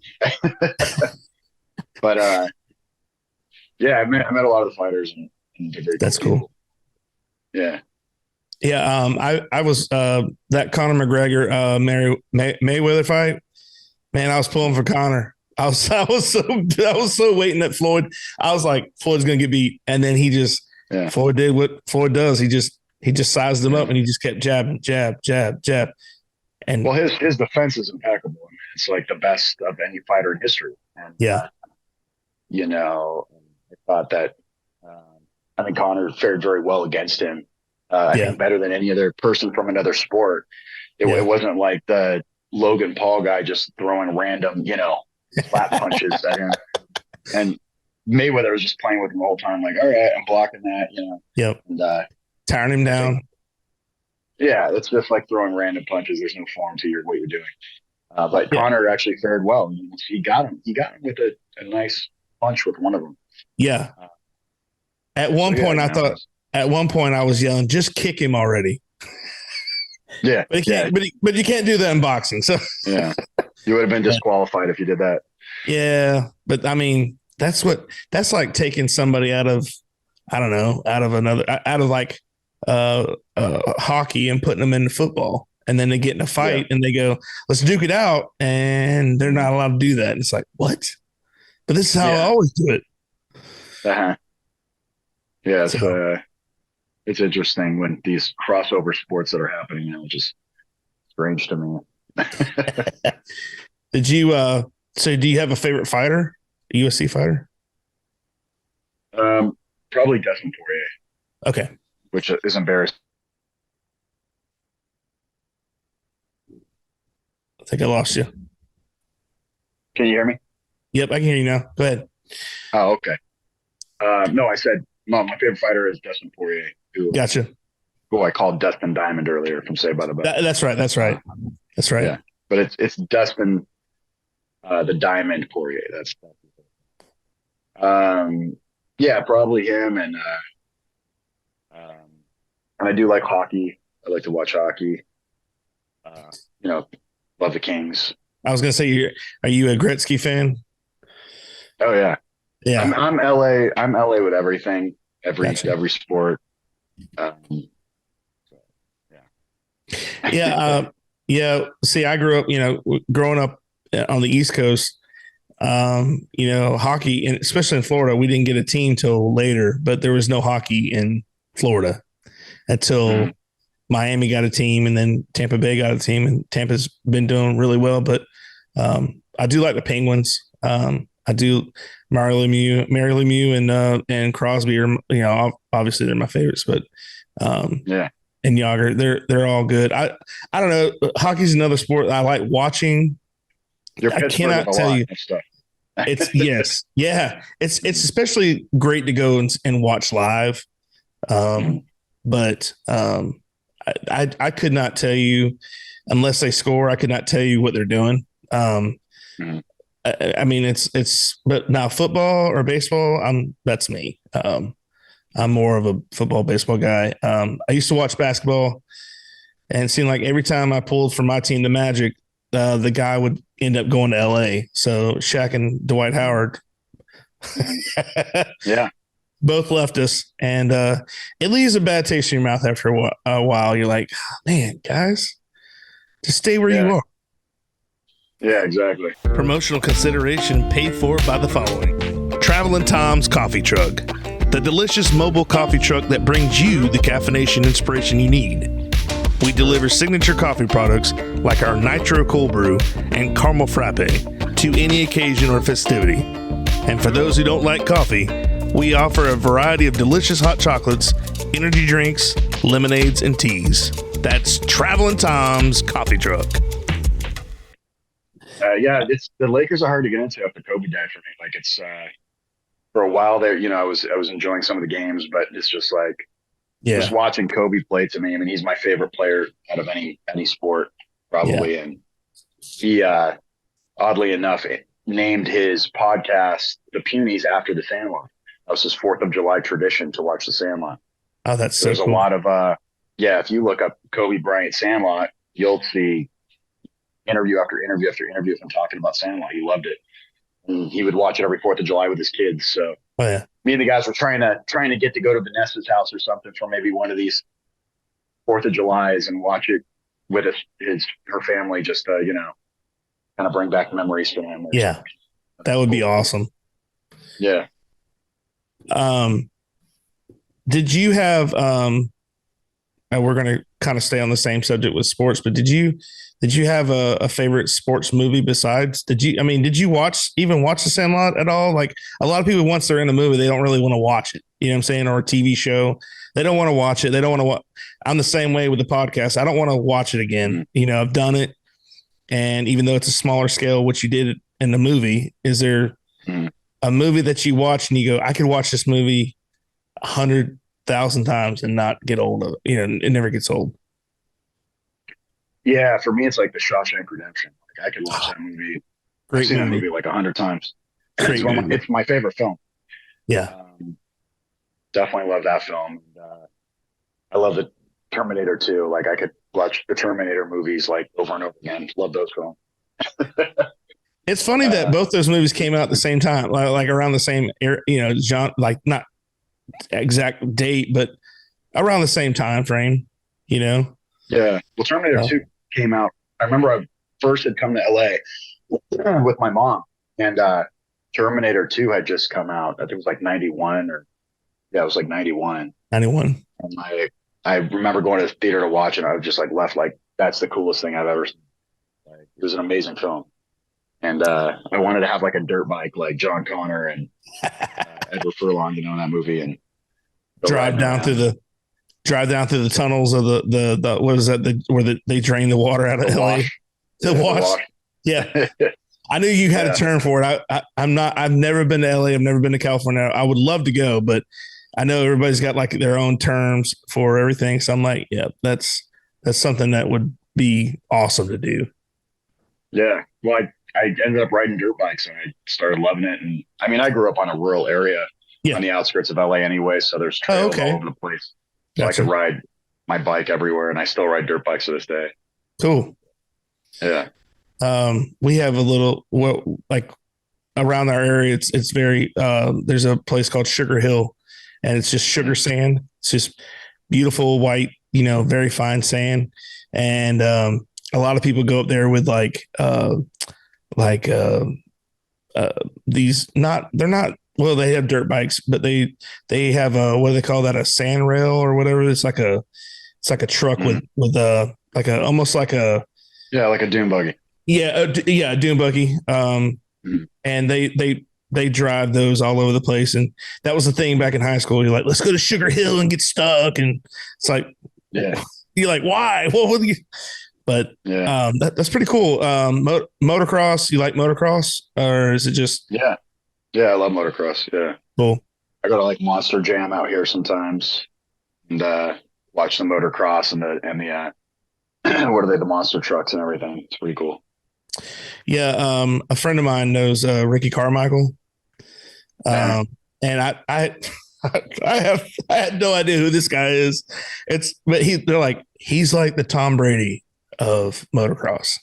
But yeah, I met a lot of the fighters, and that's cool. Yeah. Yeah. I was that Conor McGregor Mayweather fight. Man, I was pulling for Conor. I was so waiting that Floyd. I was like, Floyd's gonna get beat, and then Floyd did what Floyd does. He just sized him up, and he just kept jabbing, jab, jab, jab. And well, his defense is impeccable. I mean, it's like the best of any fighter in history. And, I thought that I think Conor fared very well against him. I think better than any other person from another sport. It wasn't like the Logan Paul guy just throwing random, flat punches at him. And Mayweather was just playing with him the whole time, like, all right, I'm blocking that, Yep. And tearing him down. Yeah, it's just like throwing random punches. There's no form to what you're doing. But Conor actually fared well. He got him with a nice punch with one of them. Yeah. At one point, I was yelling, "Just kick him already!" Yeah, but you can't do that in boxing. So yeah, you would have been disqualified if you did that. Yeah, but I mean, that's like taking somebody out of like hockey and putting them into football, and then they get in a fight and they go, "Let's duke it out," and they're not allowed to do that. And it's like, what? But this is how I always do it. Yeah, it's interesting when these crossover sports that are happening now, just strange to me. Did you so do you have a favorite fighter? A UFC fighter? Probably Dustin Poirier. Okay. Which is embarrassing. I think I lost you. Can you hear me? Yep, I can hear you now. Go ahead. Oh, okay. No, I said my favorite fighter is Dustin Poirier. Gotcha. Who I called Dustin Diamond earlier from Saved by the Bell. That's right. Yeah, but it's Dustin, the Diamond Poirier. That's yeah, probably him, and And I do like hockey. I like to watch hockey. Uh, you know, love the Kings. I was gonna say, are you a Gretzky fan? Oh yeah, I'm Yeah, I'm LA. I'm LA with everything, gotcha. every sport. Um, Yeah, yeah, yeah. See, I grew up, growing up on the East Coast. Hockey, and especially in Florida, we didn't get a team till later, but there was no hockey in Florida until Mhm. Miami got a team, and then Tampa Bay got a team, and Tampa's been doing really well. But I do like the Penguins. I do Mary Lemieux, and Crosby are, obviously they're my favorites, but um, Yeah. and Yager, they're all good. I don't know. Hockey's another sport I like watching. You're I Pittsburgh with cannot a tell lot you. of stuff. It's yes, yeah. It's especially great to go and watch live. Mhm. But I could not tell you unless they score. I could not tell you what they're doing. Mhm. I mean, it's but now football or baseball. That's me. I'm more of a football baseball guy. I used to watch basketball, and it seemed like every time I pulled for my team, the Magic, the guy would end up going to LA. So Shaq and Dwight Howard Mhm. Yeah. both left us, and it leaves a bad taste in your mouth after a while. You're like, man, guys, just stay where you Yeah. are. Yeah. Exactly. Promotional consideration paid for by the following: Travelin' Tom's Coffee Truck, the delicious mobile coffee truck that brings you the caffeination inspiration you need. We deliver signature coffee products like our Nitro Cold Brew and Caramel Frappe to any occasion or festivity. And for those who don't like coffee, we offer a variety of delicious hot chocolates, energy drinks, lemonades, and teas. That's Travelin' Tom's Coffee Truck. Yeah. It's the Lakers are hard to get into after Kobe died for me. Like it's for a while there. I was enjoying some of the games, but it's just like just Yeah, watching Kobe play to me. I mean, he's my favorite player out of any sport yeah. probably, and he oddly enough named his podcast the Punies after the Sandlot. That was his 4th of July tradition to watch the Sandlot. Oh, that's so There's a cool. lot of yeah, if you look up Kobe Bryant Sandlot, you'll see interview after interview after interview of him talking about Sandlot. He loved it. And he would watch it every 4th of July with his kids. So Oh, yeah. me and the guys were trying to get to go to Vanessa's house or something for maybe one of these 4th of Julys and watch it with her family, just kind of bring back memories for them. Yeah, that would be awesome. Yeah. Um, did you have and we're going to kind of stay on the same subject with sports, but did you have a favorite sports movie besides? Did you watch the Sandlot at all? Like a lot of people, once they're in a movie, they don't really want to watch it. You know what I'm saying? Or a TV show, they don't want to watch it. They don't want to watch. I'm the same way with the podcast. I don't want to watch it again. Mm-hmm. I've done it, and even though it's a smaller scale, which you did in the movie, is there Mm-hmm. a movie that you watch and you go, I could watch this movie 100,000 times and not get old of it? It never gets old. Yeah, for me, it's like The Shawshank Redemption. Like I could watch that movie. I've Great seen that movie. movie like 100 times. Great movie. It's my favorite film. Yeah. Definitely love that film. I love the Terminator 2. Like I could watch the Terminator movies like over and over again. Love those films. It's funny that both those movies came out at the same time, like around the same era, genre, like not exact date, but around the same time frame, Yeah. Well, Terminator 2 came out. I remember I first had come to LA with my mom, and Terminator 2 had just come out. I think it was like 91 or yeah, it was like 91. 91. And I remember going to the theater to watch it. I was just like left like that's the coolest thing I've ever seen. Like, it was an amazing film. And I wanted to have like a dirt bike like John Connor and Edward Furlong, in that movie, and drive down through the tunnels of the what is that, where they drain the water out of LA. The wash. Yeah. I knew you had a term for it. I've never been to LA. I've never been to California. I would love to go, but I know everybody's got like their own terms for everything. So I'm like, yeah, that's something that would be awesome to do. Yeah. Well, I ended up riding dirt bikes and I started loving it. And I mean, I grew up on a rural area on the outskirts of LA anyway. So there's trails all over the place. So Gotcha. I could ride my bike everywhere, and I still ride dirt bikes to this day. Cool. Yeah. We have a little, well, like around our area, it's very, there's a place called Sugar Hill, and it's just sugar sand. It's just beautiful white, very fine sand. And a lot of people go up there with like these, they're not, well, they have dirt bikes, but they have what do they call that? A sand rail or whatever. It's like a truck with like a, almost like a, yeah, like a dune buggy. Yeah, a dune buggy. And they drive those all over the place, and that was the thing back in high school. You're like, let's go to Sugar Hill and get stuck, and it's like, yeah, you're like, why? What would you? But yeah, that's pretty cool. Motocross, you like motocross, or is it just? yeah, I love motocross. Yeah, Cool. I go to like Monster Jam out here sometimes, and watch the motocross and the what are they, the monster trucks and everything. It's pretty cool. Yeah, a friend of mine knows Ricky Carmichael, and I I had no idea who this guy is. But they're like, he's like the Tom Brady of motocross,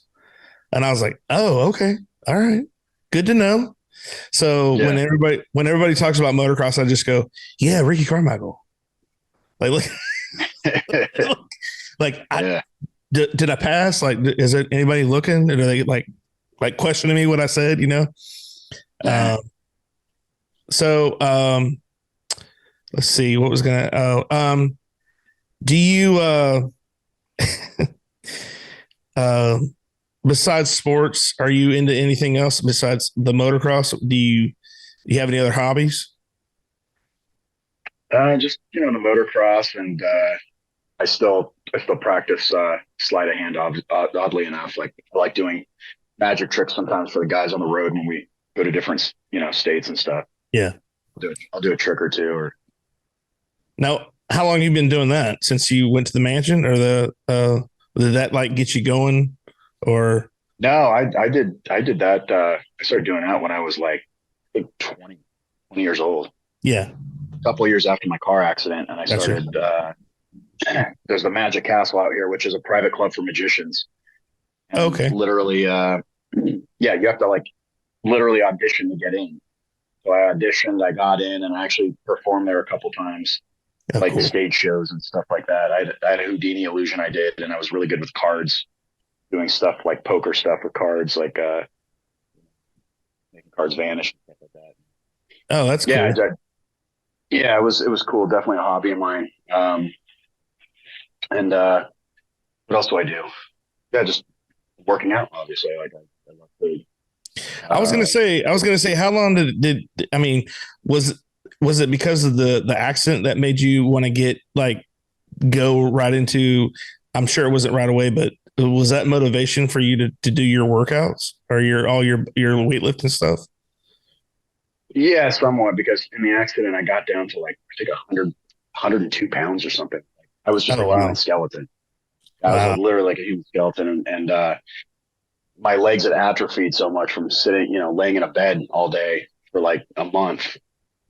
and I was like, oh, okay, all right, good to know. So when everybody talks about motocross, I just go, yeah, Ricky Carmichael. Like, look, like did I pass? Like, is there anybody looking? Or are they like questioning me what I said? So let's see what was gonna. Do you besides sports, are you into anything else besides the motocross? Do you have any other hobbies? Just the motocross, and I still practice sleight of hand. Oddly enough, like I like doing magic tricks sometimes for the guys on the road when we go to different states and stuff. Yeah, I'll do a trick or two. Or now, how long have you been doing that? Since you went to the mansion, or did that like get you going? Or no, I did that. I started doing that when I was like I think 20 years old. Yeah, a couple of years after my car accident, and I started. There's the Magic Castle out here, which is a private club for magicians. And okay. Literally, yeah, you have to like literally audition to get in. So I auditioned, I got in, and I actually performed there a couple times, like cool. Stage shows and stuff like that. I had a Houdini illusion I did, and I was really good with cards, doing stuff like poker stuff with cards, like making cards vanish and stuff like that. Oh, that's cool. Yeah, it was cool. Definitely a hobby of mine. And what else do I do? Yeah, just working out. Obviously, like I love food. I was gonna say, how long did I mean, was it because of the accident that made you want to go right into? I'm sure it wasn't right away, but was that motivation for you to do your workouts or your weightlifting stuff? Yeah, somewhat, because in the accident I got down to like I think 102 pounds or something. I was just a human skeleton. I was literally like a human skeleton, and my legs had atrophied so much from sitting, laying in a bed all day for like a month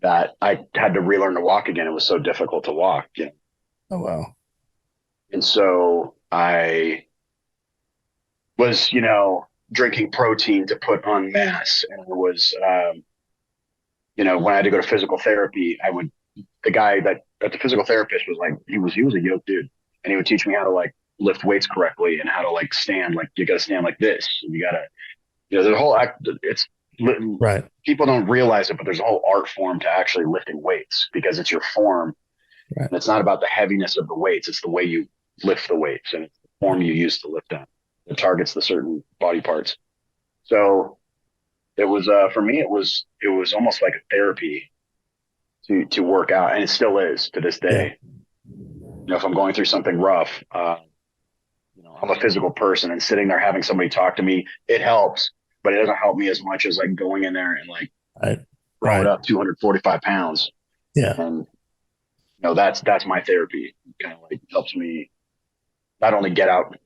that I had to relearn to walk again. It was so difficult to walk. Oh wow! And so I was, drinking protein to put on mass, and I was, when I had to go to physical therapy, the guy that the physical therapist was like, he was a yoke dude, and he would teach me how to like lift weights correctly and how to like stand, like you got to stand like this, and you got to, the whole act. It's right. People don't realize it, but there's a whole art form to actually lifting weights, because it's your form. Right. And it's not about the heaviness of the weights; it's the way you lift the weights, and it's the form you use to lift them. It targets the certain body parts. So it was for me. It was almost like a therapy to work out, and it still is to this day. Yeah. If I'm going through something rough, I'm a physical person, and sitting there having somebody talk to me, it helps, but it doesn't help me as much as like going in there and like throwing up 245 pounds. Yeah. And that's my therapy. It kind of like helps me not only get out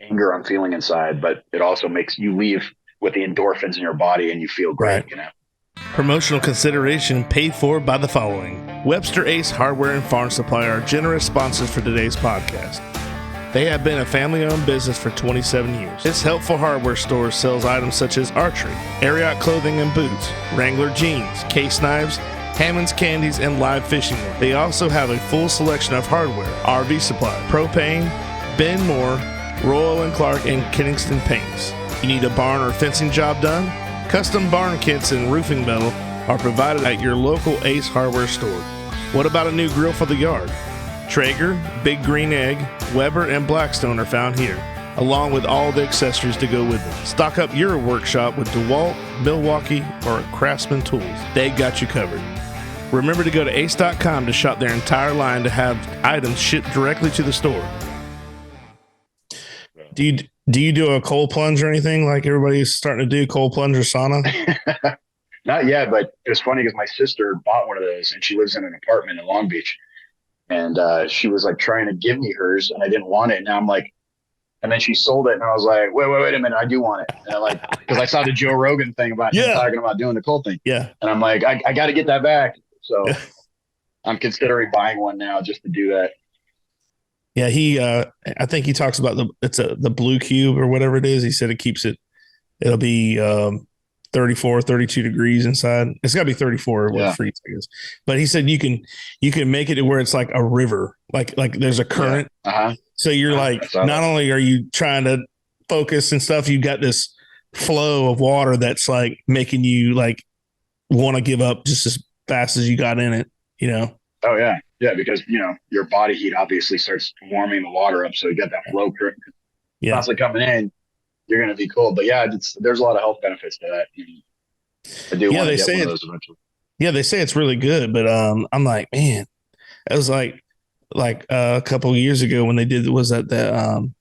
anger I'm feeling inside, but it also makes you leave with the endorphins in your body and you feel great. Right. Promotional consideration paid for by the following. Webster Ace Hardware and Farm Supply are generous sponsors for today's podcast. They have been a family-owned business for 27 years. This helpful hardware store sells items such as archery, Ariat clothing and boots, Wrangler jeans, case knives, Hammond's candies, and live fishing wear. They also have a full selection of hardware, RV supply, propane, Ben Moore, Royal & Clark, and Kingston paints. You need a barn or fencing job done? Custom barn kits and roofing metal are provided at your local Ace Hardware store. What about a new grill for the yard? Traeger, Big Green Egg, Weber, and Blackstone are found here, along with all the accessories to go with them. Stock up your workshop with DeWalt, Milwaukee, or Craftsman tools. They got you covered. Remember to go to ace.com to shop their entire line to have items shipped directly to the store. Do you do a cold plunge or anything like everybody's starting to do, cold plunge or sauna? Not yet, but it was funny because my sister bought one of those and she lives in an apartment in Long Beach. And she was like trying to give me hers and I didn't want it. And now I'm like, and then she sold it and I was like, wait a minute, I do want it. And I'm like, because I saw the Joe Rogan thing about him talking about doing the cold thing. Yeah. And I'm like, I got to get that back. So I'm considering buying one now just to do that. Yeah, I think he talks about the blue cube or whatever it is. He said it'll be 34, 32 degrees inside. It's got to be 34 or freeze, I guess. But he said you can make it to where it's like a river, like there's a current. Yeah. Uh-huh. So you're like, not only are you trying to focus and stuff, you got this flow of water that's like making you like want to give up just as fast as you got in it, you know? Oh yeah. Yeah. Because your body heat obviously starts warming the water up. So you got that flow current constantly coming in. You're going to be cold, but there's a lot of health benefits to that. I do want to get one of those eventually. Yeah, they say it's really good, but I'm like, man, it was like a couple of years ago when they did the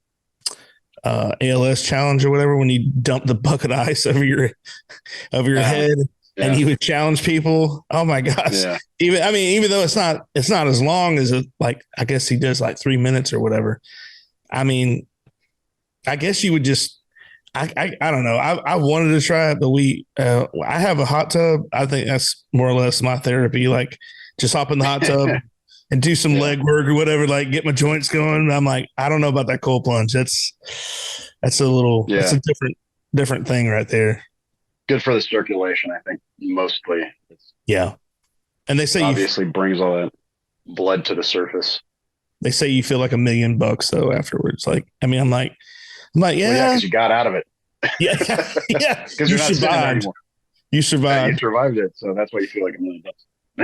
ALS challenge or whatever, when you dump the bucket of ice over your head and you would challenge people. Oh my gosh. Yeah. Even though it's not as long as like, I guess he does like 3 minutes or whatever. I mean, I guess you would just, I don't know. I wanted to try it, but I have a hot tub. I think that's more or less my therapy. Like just hop in the hot tub and do some leg work or whatever, like get my joints going. I'm like, I don't know about that cold plunge. That's a little, that's a different thing right there. Good for the circulation, I think, mostly. Yeah. And they say obviously brings all that blood to the surface. They say you feel like $1 million though afterwards. Like, I'm like, yeah, because you got out of it. Yeah. Because you're not survived. You survived. You survived it, so that's why you feel like $1 million.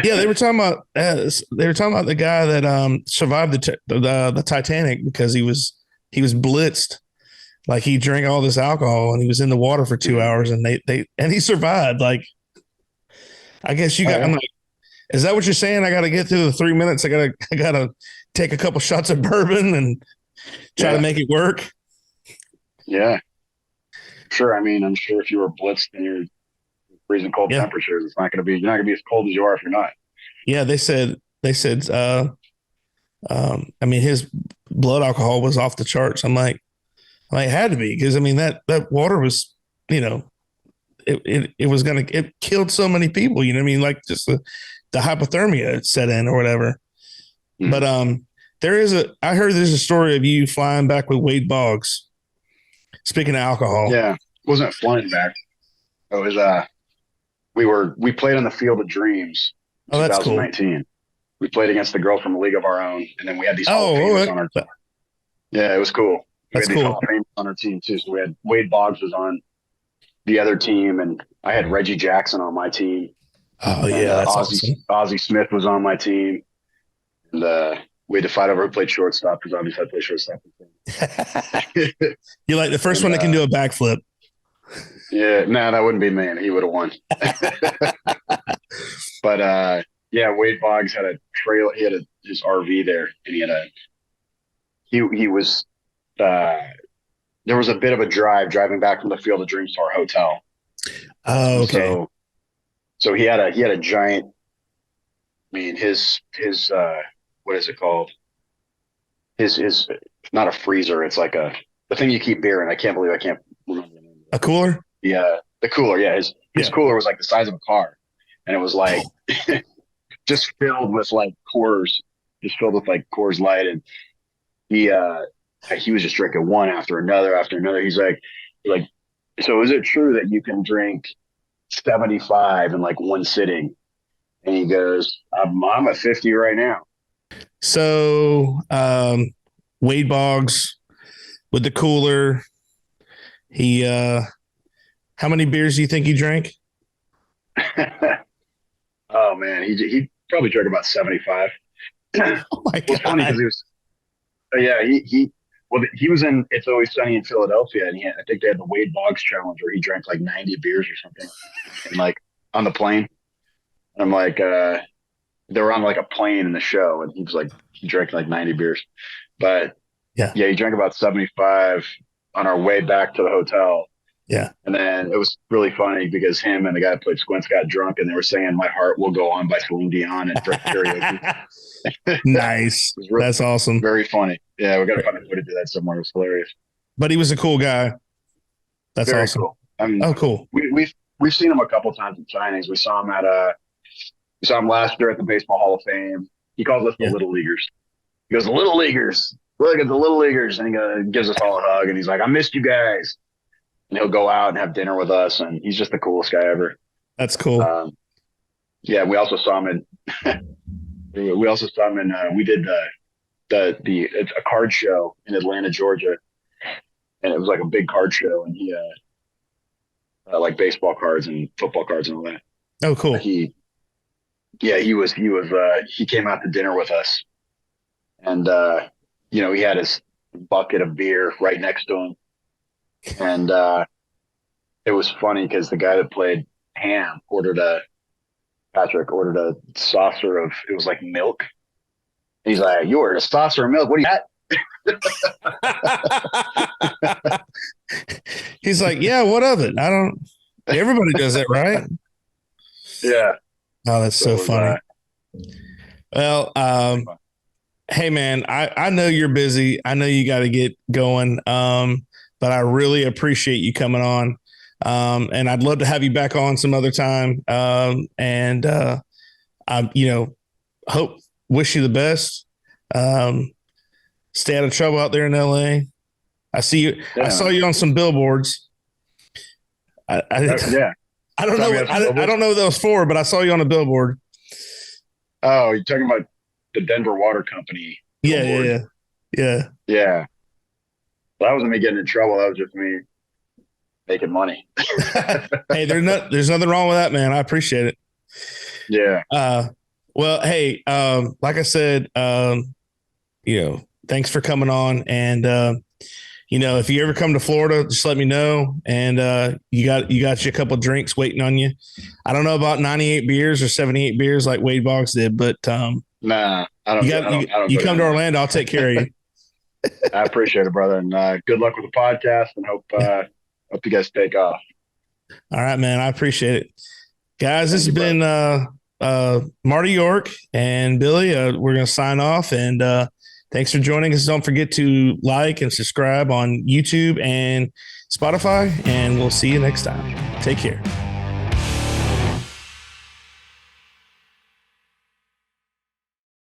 Yeah, they were talking about the guy that survived the Titanic because he was blitzed. Like he drank all this alcohol and he was in the water for 2 hours and he survived. Like, I guess I'm like, is that what you're saying? I got to get through the 3 minutes. I gotta take a couple shots of bourbon and try to make it work. Yeah, sure. I mean, I'm sure if you were blitzed and you're freezing cold temperatures, you're not going to be as cold as you are if you're not. Yeah, they said, I mean, his blood alcohol was off the charts. I'm like, it had to be, because I mean that water was, it killed so many people. You know what I mean? Like just the hypothermia set in or whatever. Mm-hmm. But I heard there's a story of you flying back with Wade Boggs. Speaking of alcohol. Yeah. It wasn't flying back. It was, we played on the Field of Dreams in 2019. Cool. We played against the girl from a league of our own. And then we had these Hall of Famers on our team. Yeah, it was cool. That's we had these Hall of Famers on our team too. So we had Wade Boggs was on the other team, and I had Reggie Jackson on my team. Oh yeah, that's awesome. Ozzie Smith was on my team. And we had to fight over who played shortstop because obviously I played shortstop. You're like the first one that can do a backflip. Yeah, no, that wouldn't be me. He would have won. But Wade Boggs had a trail. He had his RV there, and he was. There was a bit of a driving back from the Field of Dreams to our hotel. Oh, okay. So he had a giant. I mean, his what is it called? His not a freezer. It's like the thing you keep beer in. I can't believe I can't remember the name. A cooler? Yeah, the cooler. Yeah, his cooler was like the size of a car, and it was like just filled with like Coors Light. And he was just drinking one after another. He's like, so is it true that you can drink 75 in like one sitting? And he goes, I'm at 50 right now. So Wade Boggs with the cooler, he how many beers do you think he drank? Oh man, he probably drank about 75. Oh my God. Well, funny because he was in It's Always Sunny in Philadelphia, and I think they had the Wade Boggs challenge where he drank like 90 beers or something, and like on the plane. And I'm like, they were on like a plane in the show, and he drank like 90 beers, but yeah, he drank about 75 on our way back to the hotel. Yeah. And then it was really funny because him and the guy that played Squints got drunk, and they were singing "My Heart Will Go On" by Celine Dion and karaoke. Nice. That's awesome. Very funny. Yeah, we got to find a way to do that somewhere. It was hilarious. But he was a cool guy. That's very awesome. Cool. I mean, cool. We've seen him a couple times at signings. We saw him last year at the Baseball Hall of Fame. He calls us the Little Leaguers. He goes, "The Little Leaguers. Look at the Little Leaguers," and he gives us all a hug, and he's like, "I missed you guys." And he'll go out and have dinner with us, and he's just the coolest guy ever. That's cool. Yeah, we also saw him in. We did it's a card show in Atlanta, Georgia, and it was like a big card show, and he like baseball cards and football cards and all that. Oh, cool. He came out to dinner with us, and he had his bucket of beer right next to him. And it was funny because the guy that played Ham Patrick ordered a saucer of, it was like milk. He's like, "You ordered a saucer of milk? What do you got?" He's like, "Yeah, what of it? Everybody does that, right?" Yeah. Oh, that's so funny. Well, hey man, I know you're busy. I know you got to get going. But I really appreciate you coming on. And I'd love to have you back on some other time. Wish you the best. Stay out of trouble out there in LA. I see you. Yeah. I saw you on some billboards. I don't know. I don't know what those for, but I saw you on a billboard. Oh, you're talking about the Denver Water Company. Yeah. Well, that wasn't me getting in trouble. That was just me making money. Hey, there's nothing wrong with that, man. I appreciate it. Yeah. Well, hey, like I said, thanks for coming on. And, if you ever come to Florida, just let me know. And you got you a couple of drinks waiting on you. I don't know about 98 beers or 78 beers like Wade Boggs did, but nah, I don't. You come to Orlando, I'll take care of you. I appreciate it, brother, and good luck with the podcast, and hope you guys take off. All right, man. I appreciate it, guys. This has been Marty York and Billy. We're gonna sign off, and thanks for joining us. Don't forget to like and subscribe on YouTube and Spotify, and we'll see you next time. Take care.